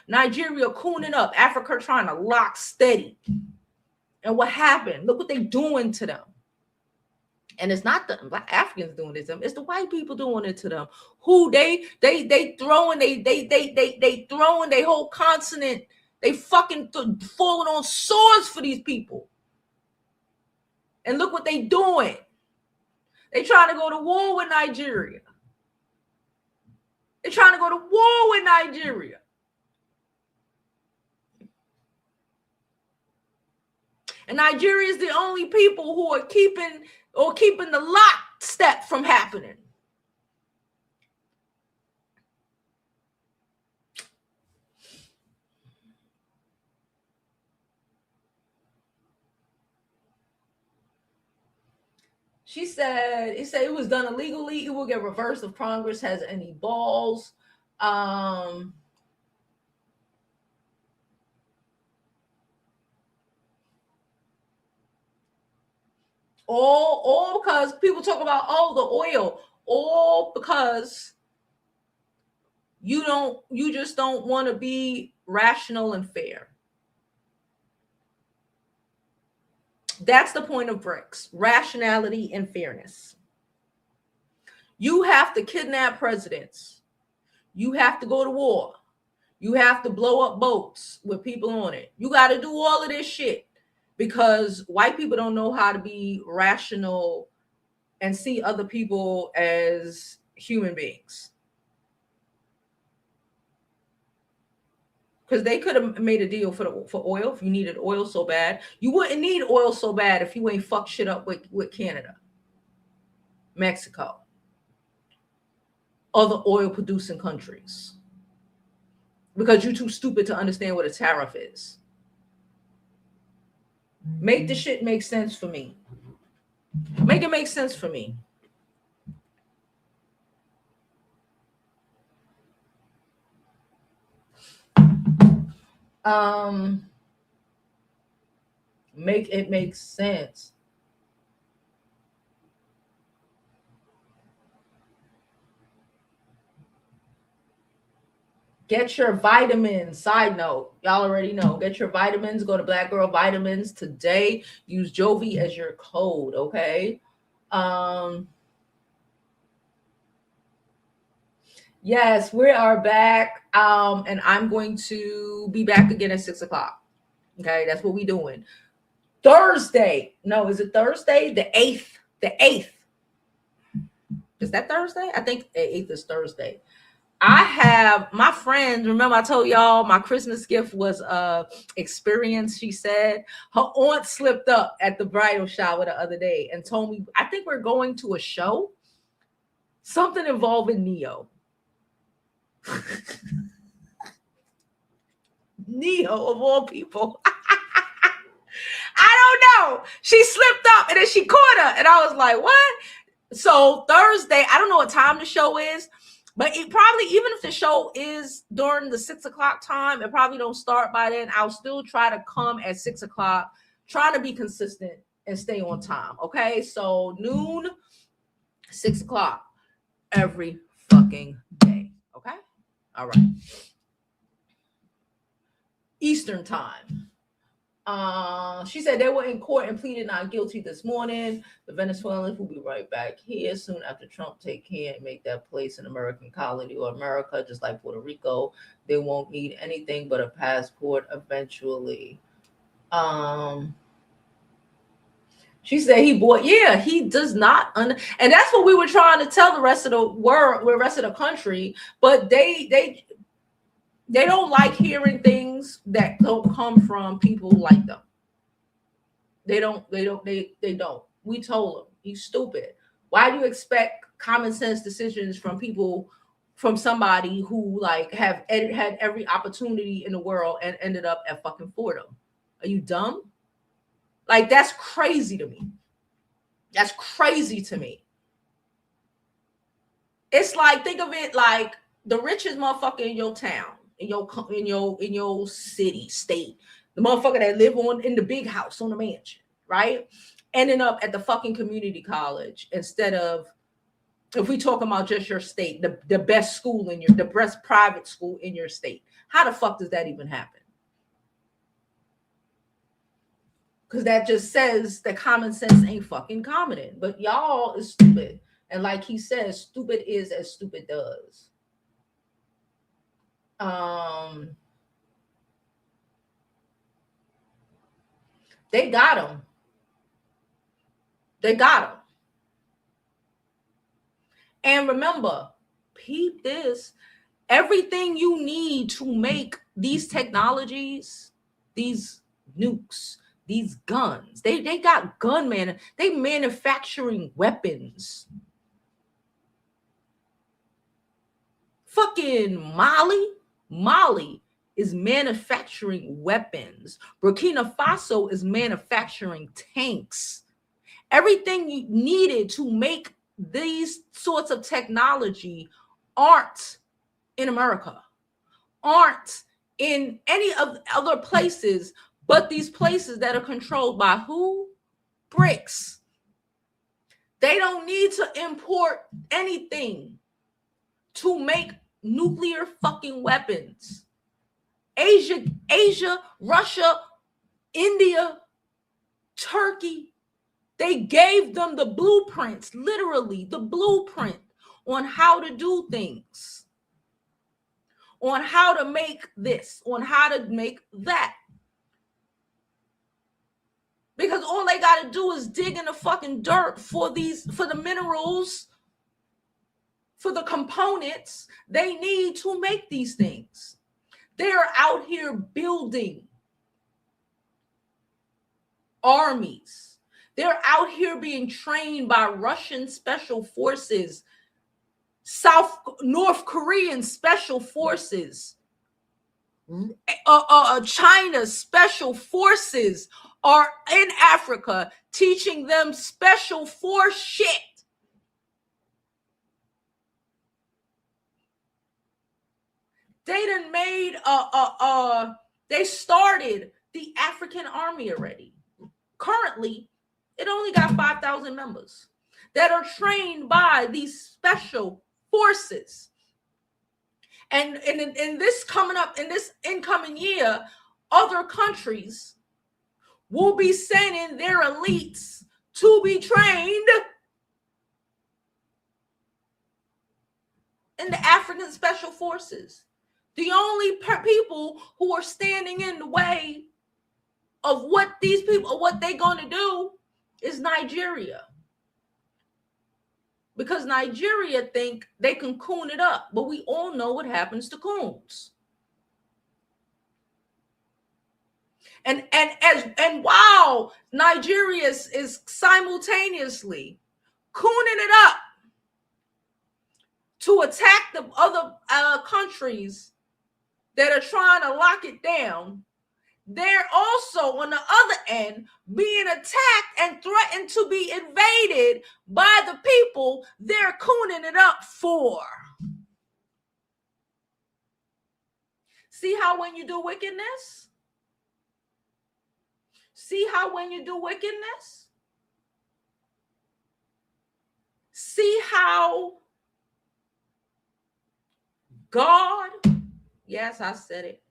Nigeria cooning up. Africa trying to lock steady. And what happened? Look what they doing to them. And it's not the Black Africans doing it to them. It's the white people doing it to them. Who they throwing throwing their whole continent. They fucking falling on swords for these people. And look what they doing. They trying to go to war with Nigeria. They're trying to go to war with Nigeria. And Nigeria is the only people who are keeping the lockstep from happening. She said, it was done illegally. It will get reversed if Congress has any balls. All because people talk about, oh, the oil, all because you just don't want to be rational and fair. That's the point of BRICS: rationality and fairness. You have to kidnap presidents. You have to go to war. You have to blow up boats with people on it. You got to do all of this shit because white people don't know how to be rational and see other people as human beings. Because they could have made a deal for oil if you needed oil so bad. You wouldn't need oil so bad if you ain't fuck shit up with Canada, Mexico, other oil producing countries. Because you're too stupid to understand what a tariff is. Make the shit make sense for me. Make it make sense for me. Make it make sense. Get your vitamins. Side note, y'all already know. Get your vitamins. Go to Black Girl Vitamins today. Use Jovi as your code, okay? Yes, we are back. And I'm going to be back again at 6 o'clock. Okay, that's what we're doing. Thursday. No, is it Thursday? The 8th. The 8th. Is that Thursday? I think the 8th is Thursday. I have my friends. Remember I told y'all my Christmas gift was experience. She said her aunt slipped up at the bridal shower the other day and told me, I think we're going to a show, something involving Neo. Neo of all people. I don't know. She slipped up and then she caught her and I was like, what? So Thursday, I don't know what time the show is. But it probably, even if the show is during the 6 o'clock time, it probably don't start by then. I'll still try to come at 6 o'clock, trying to be consistent and stay on time. Okay, so noon, 6 o'clock every fucking day. Okay, all right. Eastern time. She said they were in court and pleaded not guilty this morning. The Venezuelans will be right back here soon after Trump take care and make that place an American colony or America, just like Puerto Rico. They won't need anything but a passport eventually. She said he bought, yeah, he does not. And that's what we were trying to tell the rest of the world, the rest of the country, but they don't like hearing things that don't come from people like them. They don't. We told them, he's stupid. Why do you expect common sense decisions from people, from somebody who like have had every opportunity in the world and ended up at fucking Fordham? Are you dumb? Like, that's crazy to me. That's crazy to me. It's like, think of it like the richest motherfucker in your town, in your city, state, the motherfucker that live in the big house on the mansion, right? Ending up at the fucking community college instead of, if we talking about just your state, the best school the best private school in your state. How the fuck does that even happen? Because that just says that common sense ain't fucking common. But y'all is stupid. And like he says, stupid is as stupid does. They got him. They got him. And remember, peep this. Everything you need to make these technologies, these nukes, these guns, they got gunmen. They manufacturing weapons. Fucking Mali is manufacturing weapons. Burkina Faso is manufacturing tanks. Everything you needed to make these sorts of technology aren't in America, aren't in any of other places, but these places that are controlled by who? BRICS. They don't need to import anything to make nuclear fucking weapons. Asia, Russia, India, Turkey, they gave them the blueprints, literally the blueprint on how to do things, on how to make this, on how to make that. Because all they got to do is dig in the fucking dirt for the minerals, for the components they need to make these things. They're out here building armies. They're out here being trained by Russian special forces, North Korean special forces, China's special forces are in Africa teaching them special force shit. They done made they started the African army already. Currently, it only got 5,000 members that are trained by these special forces. And in this coming up, in this incoming year, other countries will be sending their elites to be trained in the African special forces. The only people who are standing in the way of what these people, what they're going to do, is Nigeria. Because Nigeria think they can coon it up, but we all know what happens to coons. And wow, Nigeria is simultaneously cooning it up to attack the other countries that are trying to lock it down. They're also on the other end being attacked and threatened to be invaded by the people they're cooning it up for. See how when you do wickedness? See how when you do wickedness? See how God, yes, I said it.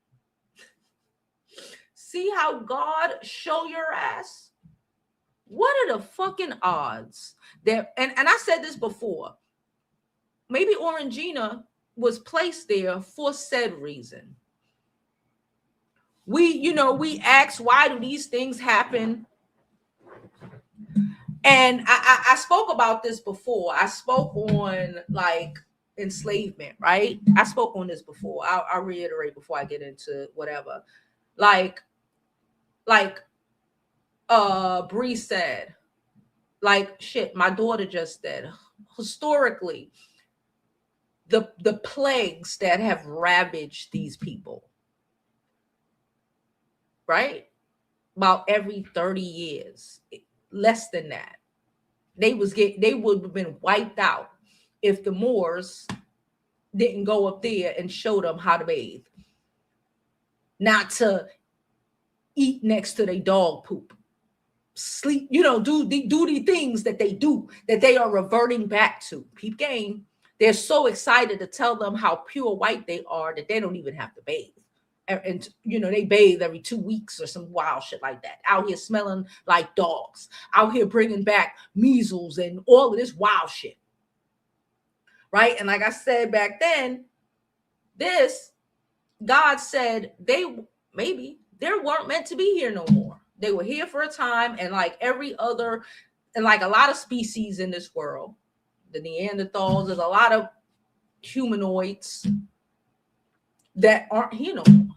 See how God show your ass? What are the fucking odds that, and I said this before, maybe Orangina was placed there for said reason. We ask, why do these things happen? And I spoke about this before. I spoke on like enslavement, right? I spoke on this before. I'll reiterate before I get into whatever. Like Bree said, like shit, my daughter just said, historically, the plagues that have ravaged these people, right? About every 30 years, less than that. They would have been wiped out if the Moors didn't go up there and show them how to bathe, not to eat next to their dog poop, sleep, do the things that they do, that they are reverting back to. Peep game. They're so excited to tell them how pure white they are that they don't even have to bathe. And they bathe every 2 weeks or some wild shit like that. Out here smelling like dogs. Out here bringing back measles and all of this wild shit. Right? And like I said back then, God said they weren't meant to be here no more. They were here for a time, and like every other, and like a lot of species in this world, the Neanderthals, there's a lot of humanoids that aren't here no more.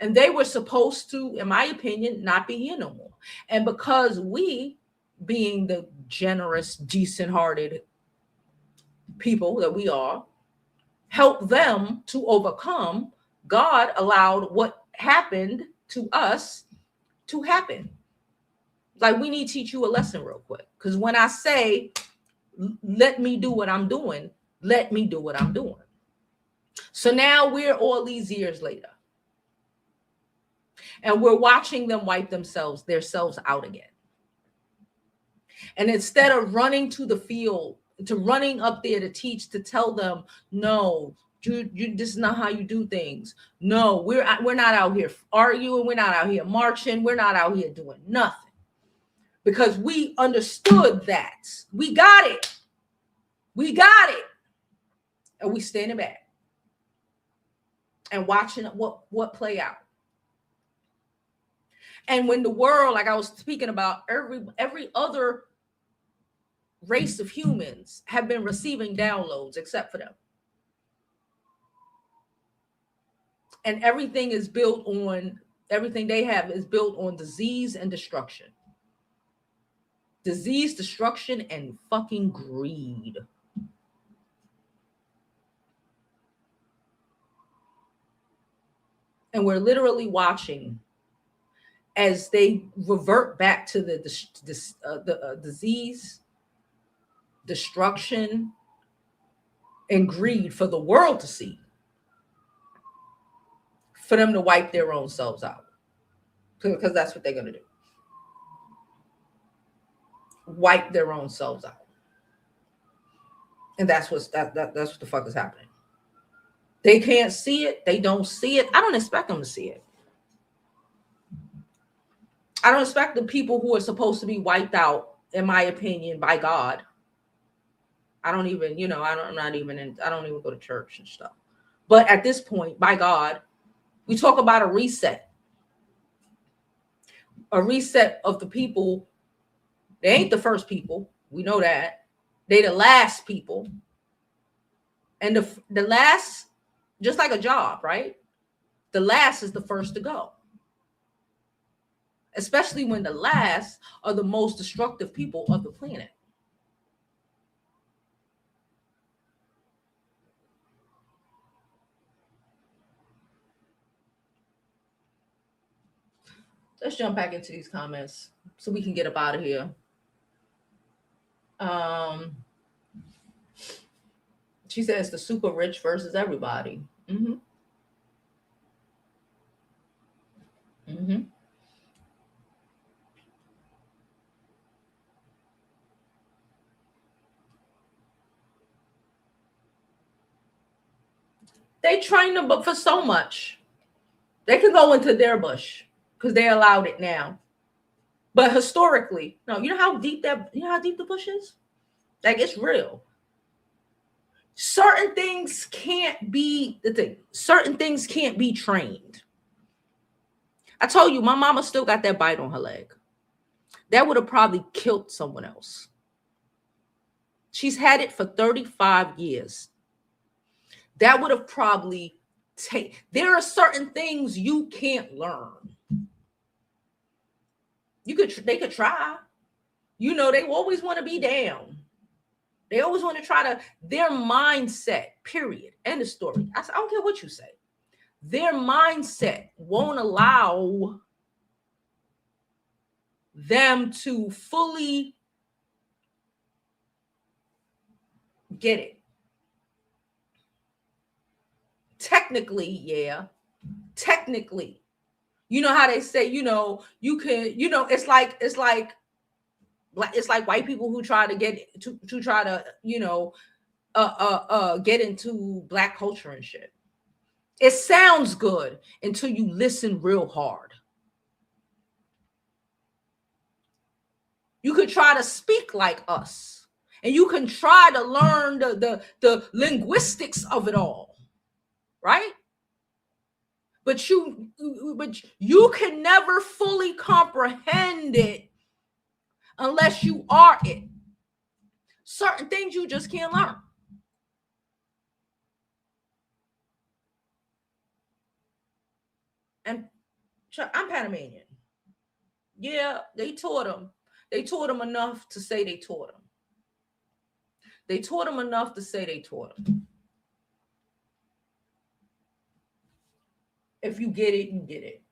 And they were supposed to, in my opinion, not be here no more. And because we, being the generous, decent-hearted people that we are, help them to overcome, God allowed what happened to us to happen. Like, we need to teach you a lesson real quick. Because when I say, let me do what I'm doing, let me do what I'm doing. So now we're all these years later. And we're watching them wipe their selves out again. And instead of running to the field, to running up there to teach, to tell them, no, this is not how you do things. No, we're not out here arguing. We're not out here marching. We're not out here doing nothing. Because we understood that. We got it. We got it. And we standing back and watching what play out. And when the world, like I was speaking about, every other race of humans have been receiving downloads except for them. And everything they have is built on disease and destruction. Disease, destruction, and fucking greed. And we're literally watching as they revert back to the disease, destruction, and greed for the world to see, for them to wipe their own selves out, because that's what they're going to do. Wipe their own selves out. And that's what the fuck is happening. They can't see it. They don't see it. I don't expect them to see it. I don't expect the people who are supposed to be wiped out, in my opinion, by God. I don't even, I don't even go to church and stuff. But at this point, by God, we talk about a reset. A reset of the people. They ain't the first people. We know that. They the last people. And the last, just like a job, right? The last is the first to go. Especially when the last are the most destructive people of the planet. Let's jump back into these comments so we can get up out of here. She says the super rich versus everybody. Mm-hmm. Mm-hmm. They train them but for so much. They can go into their bush because they allowed it now. But historically, no, you know how deep the bush is? Like, it's real. Certain things can't be the thing. Certain things can't be trained. I told you, my mama still got that bite on her leg. That would have probably killed someone else. She's had it for 35 years. That would have probably there are certain things you can't learn. They could try. They always want to be down. They always want to try to, their mindset, period. End of story. I don't care what you say. Their mindset won't allow them to fully get it. Technically, yeah. Technically. You know how they say, you can, it's like white people who try to get get into black culture and shit. It sounds good until you listen real hard. You could try to speak like us, and you can try to learn the linguistics of it all, right? But you can never fully comprehend it unless you are it. Certain things you just can't learn. And I'm Panamanian. Yeah, they taught them. They taught them enough to say they taught them. They taught them enough to say they taught them. If you get it, you get it.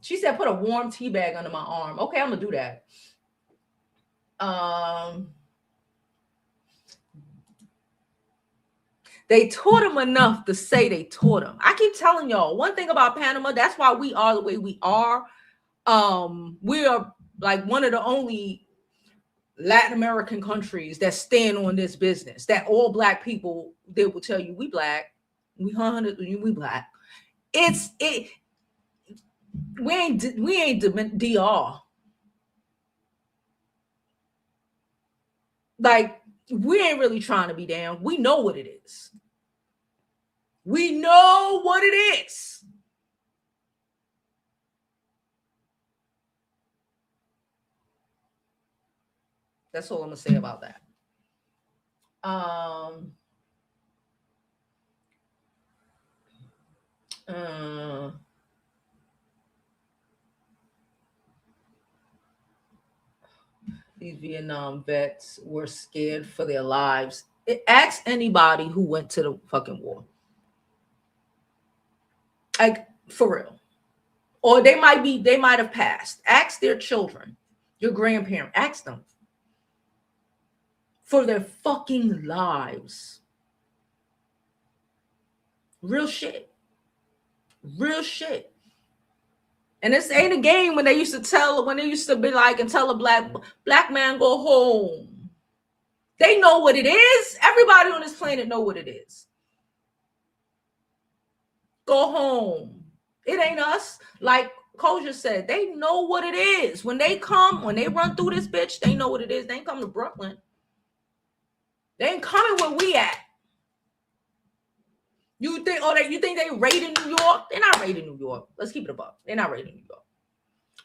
She said, put a warm tea bag under my arm. Okay, I'm gonna do that. They taught him enough to say they taught him. I keep telling y'all, one thing about Panama, that's why we are the way we are. We are like one of the only Latin American countries that stand on this business, that all black people, they will tell you, we black, we black. We ain't DR. Like, we ain't really trying to be down. We know what it is. We know what it is. That's all I'm gonna say about that. These Vietnam vets were scared for their lives. Ask anybody who went to the fucking war. Like, for real. Or they might have passed. Ask their children, your grandparents, ask them for their fucking lives. Real shit. Real shit. And this ain't a game when they used to be like, and tell a black man go home. They know what it is. Everybody on this planet know what it is. Go home. It ain't us. Like Kosha said, they know what it is. When they run through this bitch, they know what it is. They ain't coming to Brooklyn. They ain't coming where we at. You think they raiding New York? They're not raiding New York. Let's keep it above. They're not raiding New York.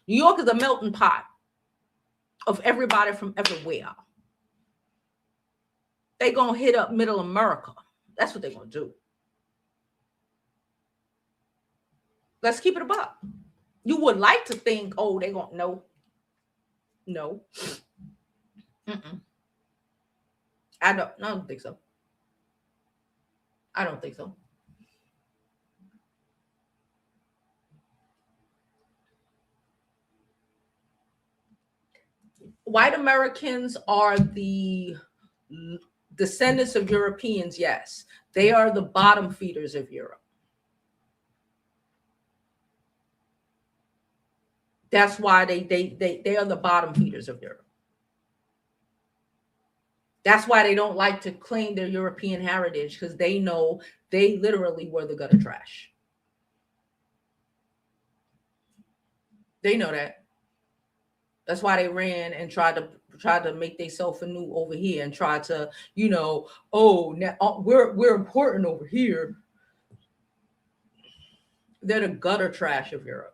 New York is a melting pot of everybody from everywhere. They gonna hit up middle America. That's what they're gonna do. Let's keep it above. You would like to think, oh, they gonna no. I don't think so. I don't think so. White Americans are the descendants of Europeans, yes. They are the bottom feeders of Europe. That's why they are the bottom feeders of Europe. That's why they don't like to claim their European heritage, because they know they literally were the gutter trash. They know that. That's why they ran and tried to make themselves anew over here and try to, now we're important over here. They're the gutter trash of Europe.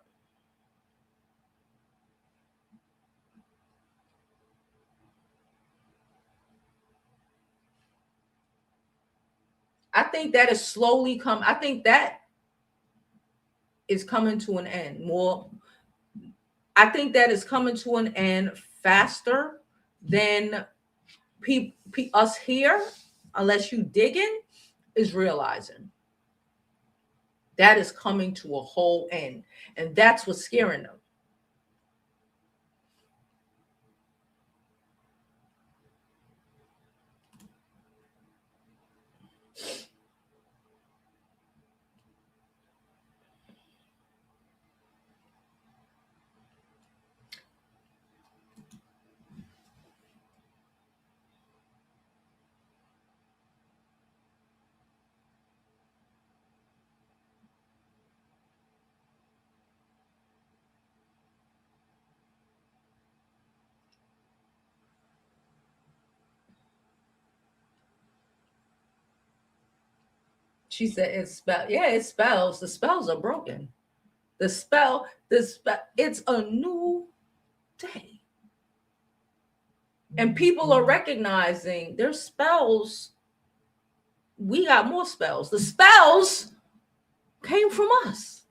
I think that is slowly I think that is coming to an end more. I think that is coming to an end faster than us here, unless you digging, is realizing. That is coming to a whole end. And that's what's scaring them. She said it spells. The spells are broken. It's a new day. And people are recognizing their spells. We got more spells. The spells came from us.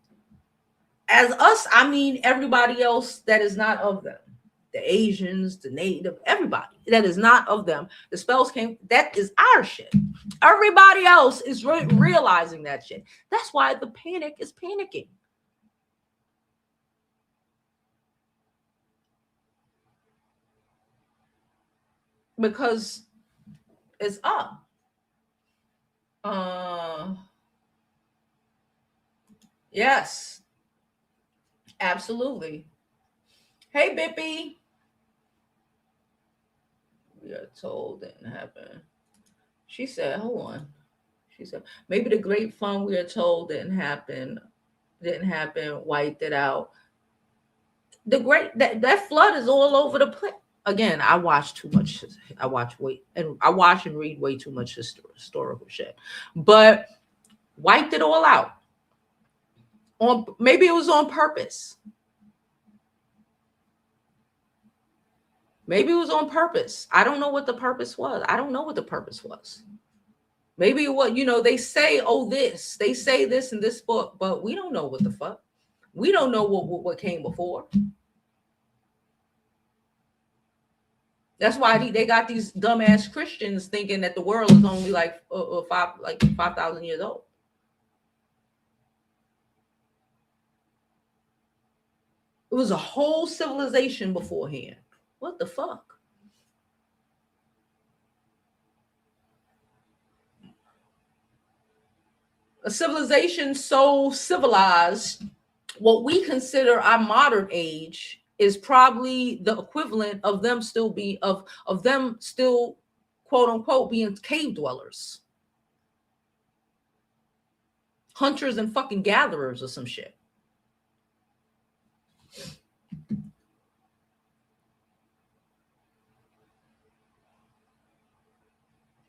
As us, I mean everybody else that is not of them. The Asians, the Native, everybody that is not of them. The spells came, that is our shit. Everybody else is realizing that shit. That's why the panic is panicking. because it's up. Yes, absolutely. Hey, Bippy. We are told didn't happen. She said, hold on. She said, maybe the great fun we are told didn't happen, wiped it out. The great that flood is all over the place. Again, I watch too much. I watch and read way too much historical shit. But wiped it all out. Maybe it was on purpose. Maybe it was on purpose. I don't know what the purpose was. Maybe what, they say, they say this in this book, but we don't know what the fuck. We don't know what came before. That's why they got these dumbass Christians thinking that the world is only like 5,000 years old. It was a whole civilization beforehand. What the fuck? A civilization so civilized, what we consider our modern age is probably the equivalent of them still quote unquote being cave dwellers, hunters and fucking gatherers or some shit.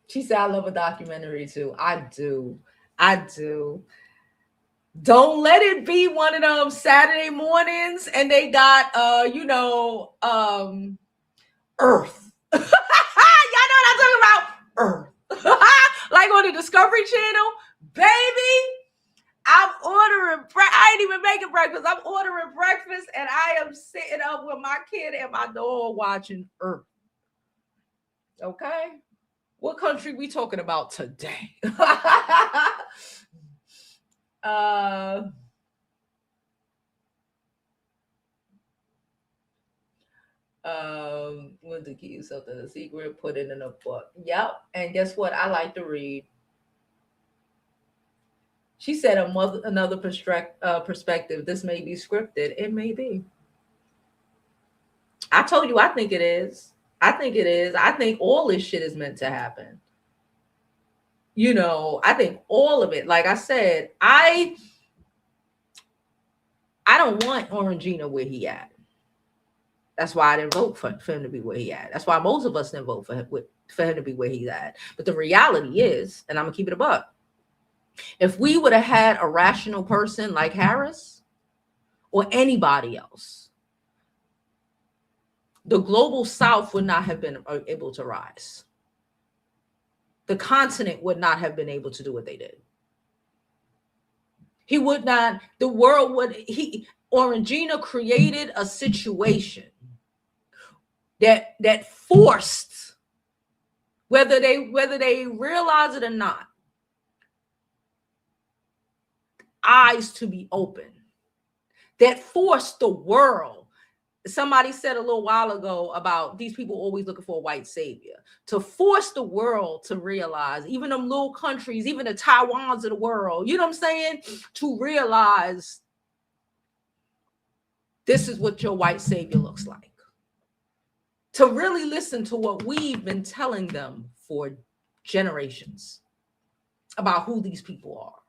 She said, I love a documentary too. I do. Don't let it be one of them Saturday mornings and they got Earth. Y'all know what I'm talking about? Earth. Like on the Discovery Channel. Baby, I'm ordering I ain't even making breakfast. I'm ordering breakfast and I am sitting up with my kid and my dog watching Earth. Okay? What country we talking about today? Want to keep something a secret, put it in a book. Yep. And guess what? I like to read. She said another perspective. This may be scripted. It may be. I told you I think it is. I think all this shit is meant to happen. I think all of it. Like I said, I don't want Orangina where he at. That's why I didn't vote for him to be where he at. That's why most of us didn't vote for him to be where he's at. But the reality is, and I'm gonna keep it a buck, if we would have had a rational person like Harris or anybody else, the global South would not have been able to rise. The continent would not have been able to do what they did. He would not, the world would, Orangina created a situation that forced, whether they realize it or not, eyes to be open, that forced the world. Somebody said a little while ago about these people always looking for a white savior, to force the world to realize, even them little countries, even the Taiwans of the world, you know what I'm saying, to realize this is what your white savior looks like. To really listen to what we've been telling them for generations about who these people are,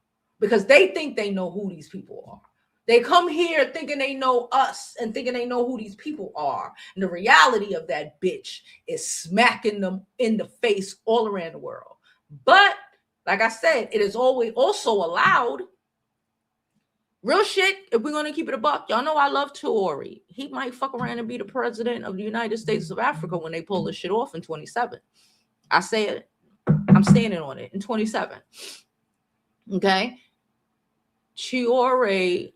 because they think they know who these people are. They come here thinking they know us and thinking they know who these people are. And the reality of that bitch is smacking them in the face all around the world. But like I said, it is always also allowed. Real shit, if we're going to keep it a buck, y'all know I love Tory. He might fuck around and be the president of the United States of Africa when they pull this shit off in 27. I say it. I'm standing on it in 27. Okay? Tory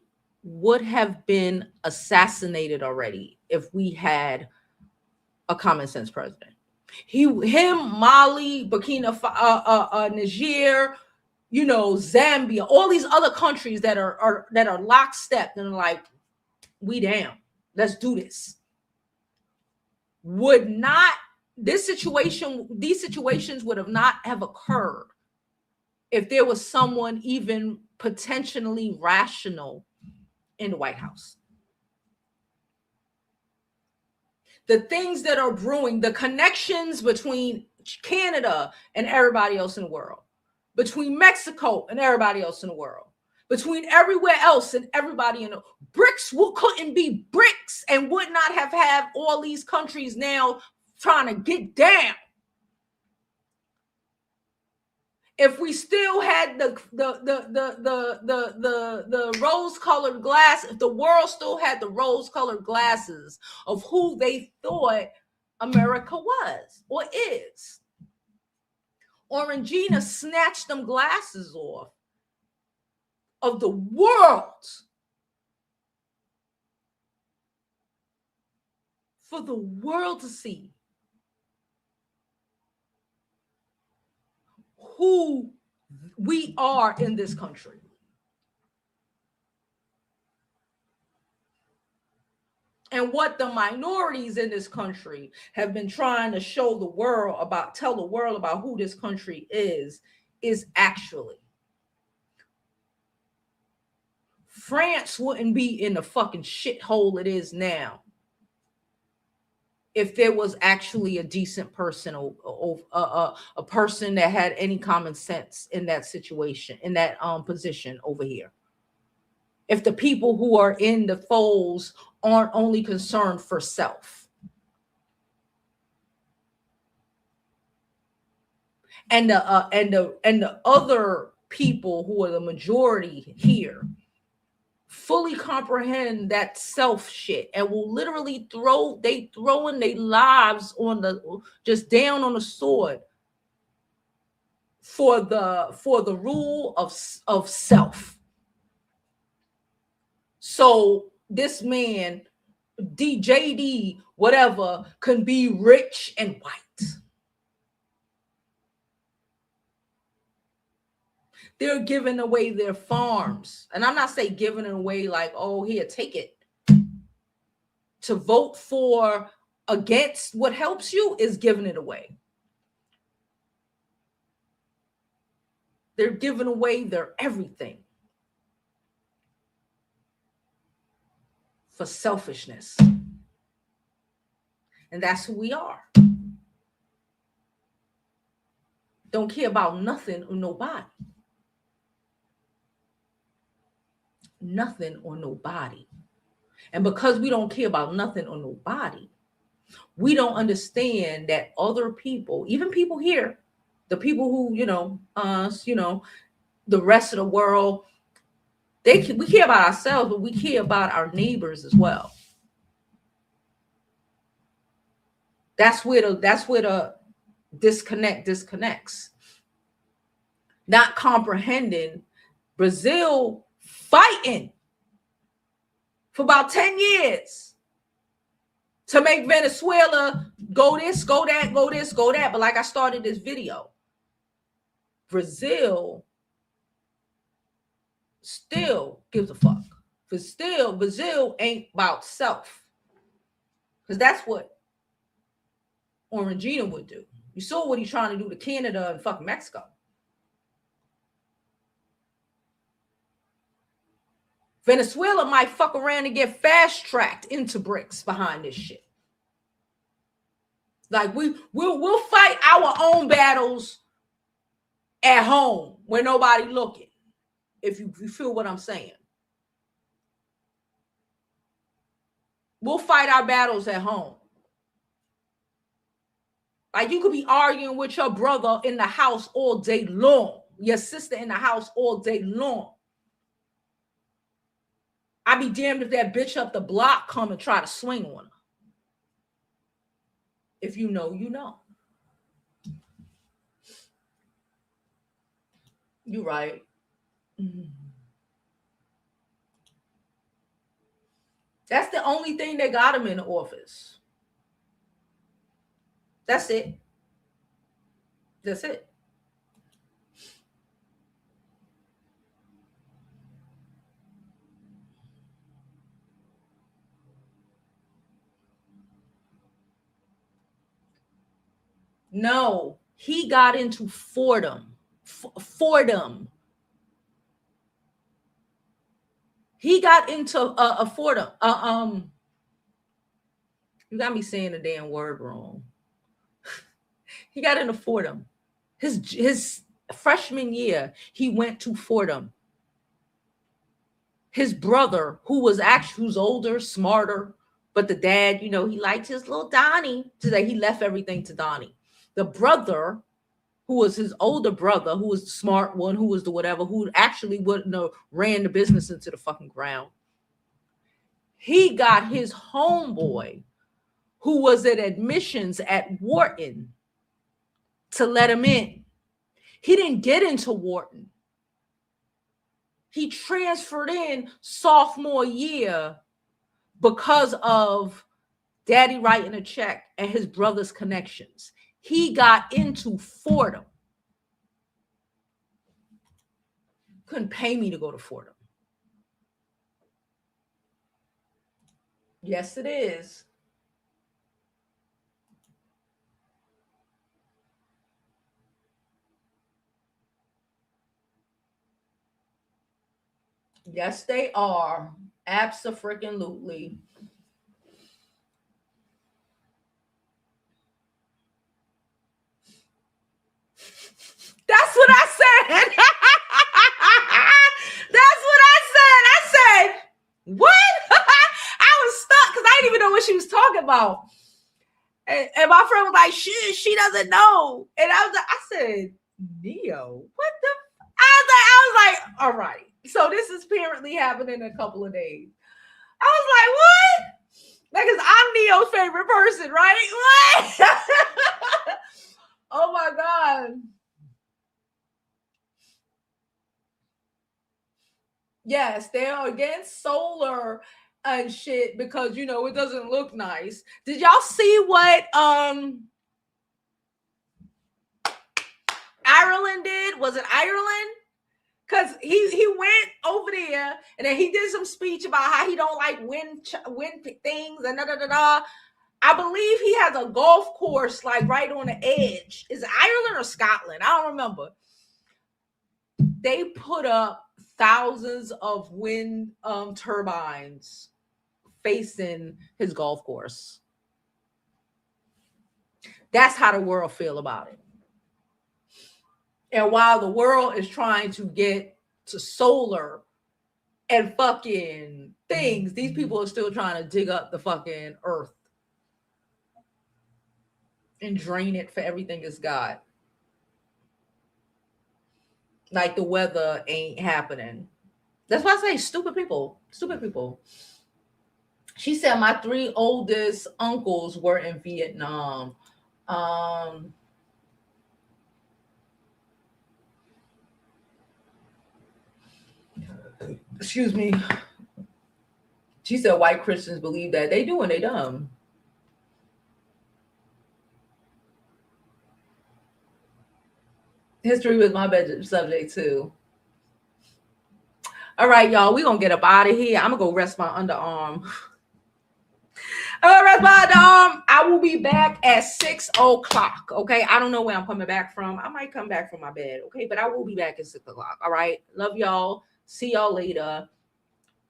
would have been assassinated already if we had a common sense president. Mali, Burkina, Niger, Zambia, all these other countries that are lockstep and are like, we down, let's do this, would not these situations would have not have occurred if there was someone even potentially rational in the White House. The things that are brewing, the connections between Canada and everybody else in the world, between Mexico and everybody else in the world, between everywhere else and everybody in the BRICS couldn't be BRICS and would not have had all these countries now trying to get down if we still had the rose-colored glass, if the world still had the rose-colored glasses of who they thought America was or is. Orangina snatched them glasses off of the world for the world to see who we are in this country. And what the minorities in this country have been trying to show the world about, tell the world about who this country is actually. France wouldn't be in the fucking shithole it is now if there was actually a decent person, a person that had any common sense in that situation, in that position over here. If the people who are in the folds aren't only concerned for self. And the other people who are the majority here fully comprehend that self shit and will literally throwing their lives on just down on the sword for the rule of self. So this man, DJD, whatever, can be rich and white. They're giving away their farms. And I'm not saying giving it away like, oh, here, take it. To vote for against what helps you is giving it away. They're giving away their everything for selfishness. And that's who we are. Don't care about nothing or nobody. Nothing or nobody. And because we don't care about nothing or nobody, we don't understand that other people, even people here, the people who, us, the rest of the world, we care about ourselves, but we care about our neighbors as well. That's where the disconnects. Not comprehending Brazil fighting for about 10 years to make Venezuela go this, go that, go this, go that. But like I started this video, Brazil still gives a fuck. Because still, Brazil ain't about self. Because that's what Orangina would do. You saw what he's trying to do to Canada and fucking Mexico. Venezuela might fuck around and get fast-tracked into BRICS behind this shit. Like we'll fight our own battles at home where nobody looking. If you feel what I'm saying. We'll fight our battles at home. Like you could be arguing with your brother in the house all day long. Your sister in the house all day long. I'd be damned if that bitch up the block come and try to swing on her. If you know, you know. You're right. Mm-hmm. That's the only thing that got him in the office. That's it. That's it. No, he got into Fordham. Fordham. He got into a Fordham. You got me saying the damn word wrong. He got into Fordham. His freshman year, he went to Fordham. His brother, who's older, smarter, but the dad, he liked his little Donnie. Today he left everything to Donnie. The brother, who was his older brother, who was the smart one, who was the whatever, who actually wouldn't have ran the business into the fucking ground. He got his homeboy, who was at admissions at Wharton, to let him in. He didn't get into Wharton. He transferred in sophomore year because of daddy writing a check and his brother's connections. He got into Fordham. Couldn't pay me to go to Fordham. Yes, it is. Yes, they are. Abso-freaking-lutely. That's what I said. That's what I said. I said, what? I was stuck because I didn't even know what she was talking about. And my friend was like, she doesn't know. And I said, Neo, what the? I was like, all right. So this is apparently happening in a couple of days. I was like, what? Because I'm Neo's favorite person, right? What? Oh my God. Yes, they are against solar and shit because it doesn't look nice. Did y'all see what Ireland did? Was it Ireland? Because he went over there and then he did some speech about how he don't like wind things and da. I believe he has a golf course like right on the edge. Is it Ireland or Scotland? I don't remember. They put up thousands of wind turbines facing his golf course. That's how the world feel about it. And while the world is trying to get to solar and fucking things, these people are still trying to dig up the fucking earth and drain it for everything it's got. Like the weather ain't happening. That's why I say stupid people. Stupid people. She said my 3 oldest uncles were in Vietnam. Excuse me. She said white Christians believe that. They do and they dumb. History was my subject too. All right, y'all. We're going to get up out of here. I'm going to go rest my underarm. I will be back at 6 o'clock. Okay. I don't know where I'm coming back from. I might come back from my bed. Okay. But I will be back at 6 o'clock. All right. Love y'all. See y'all later.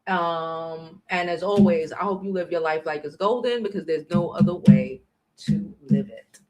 And as always, I hope you live your life like it's golden because there's no other way to live it.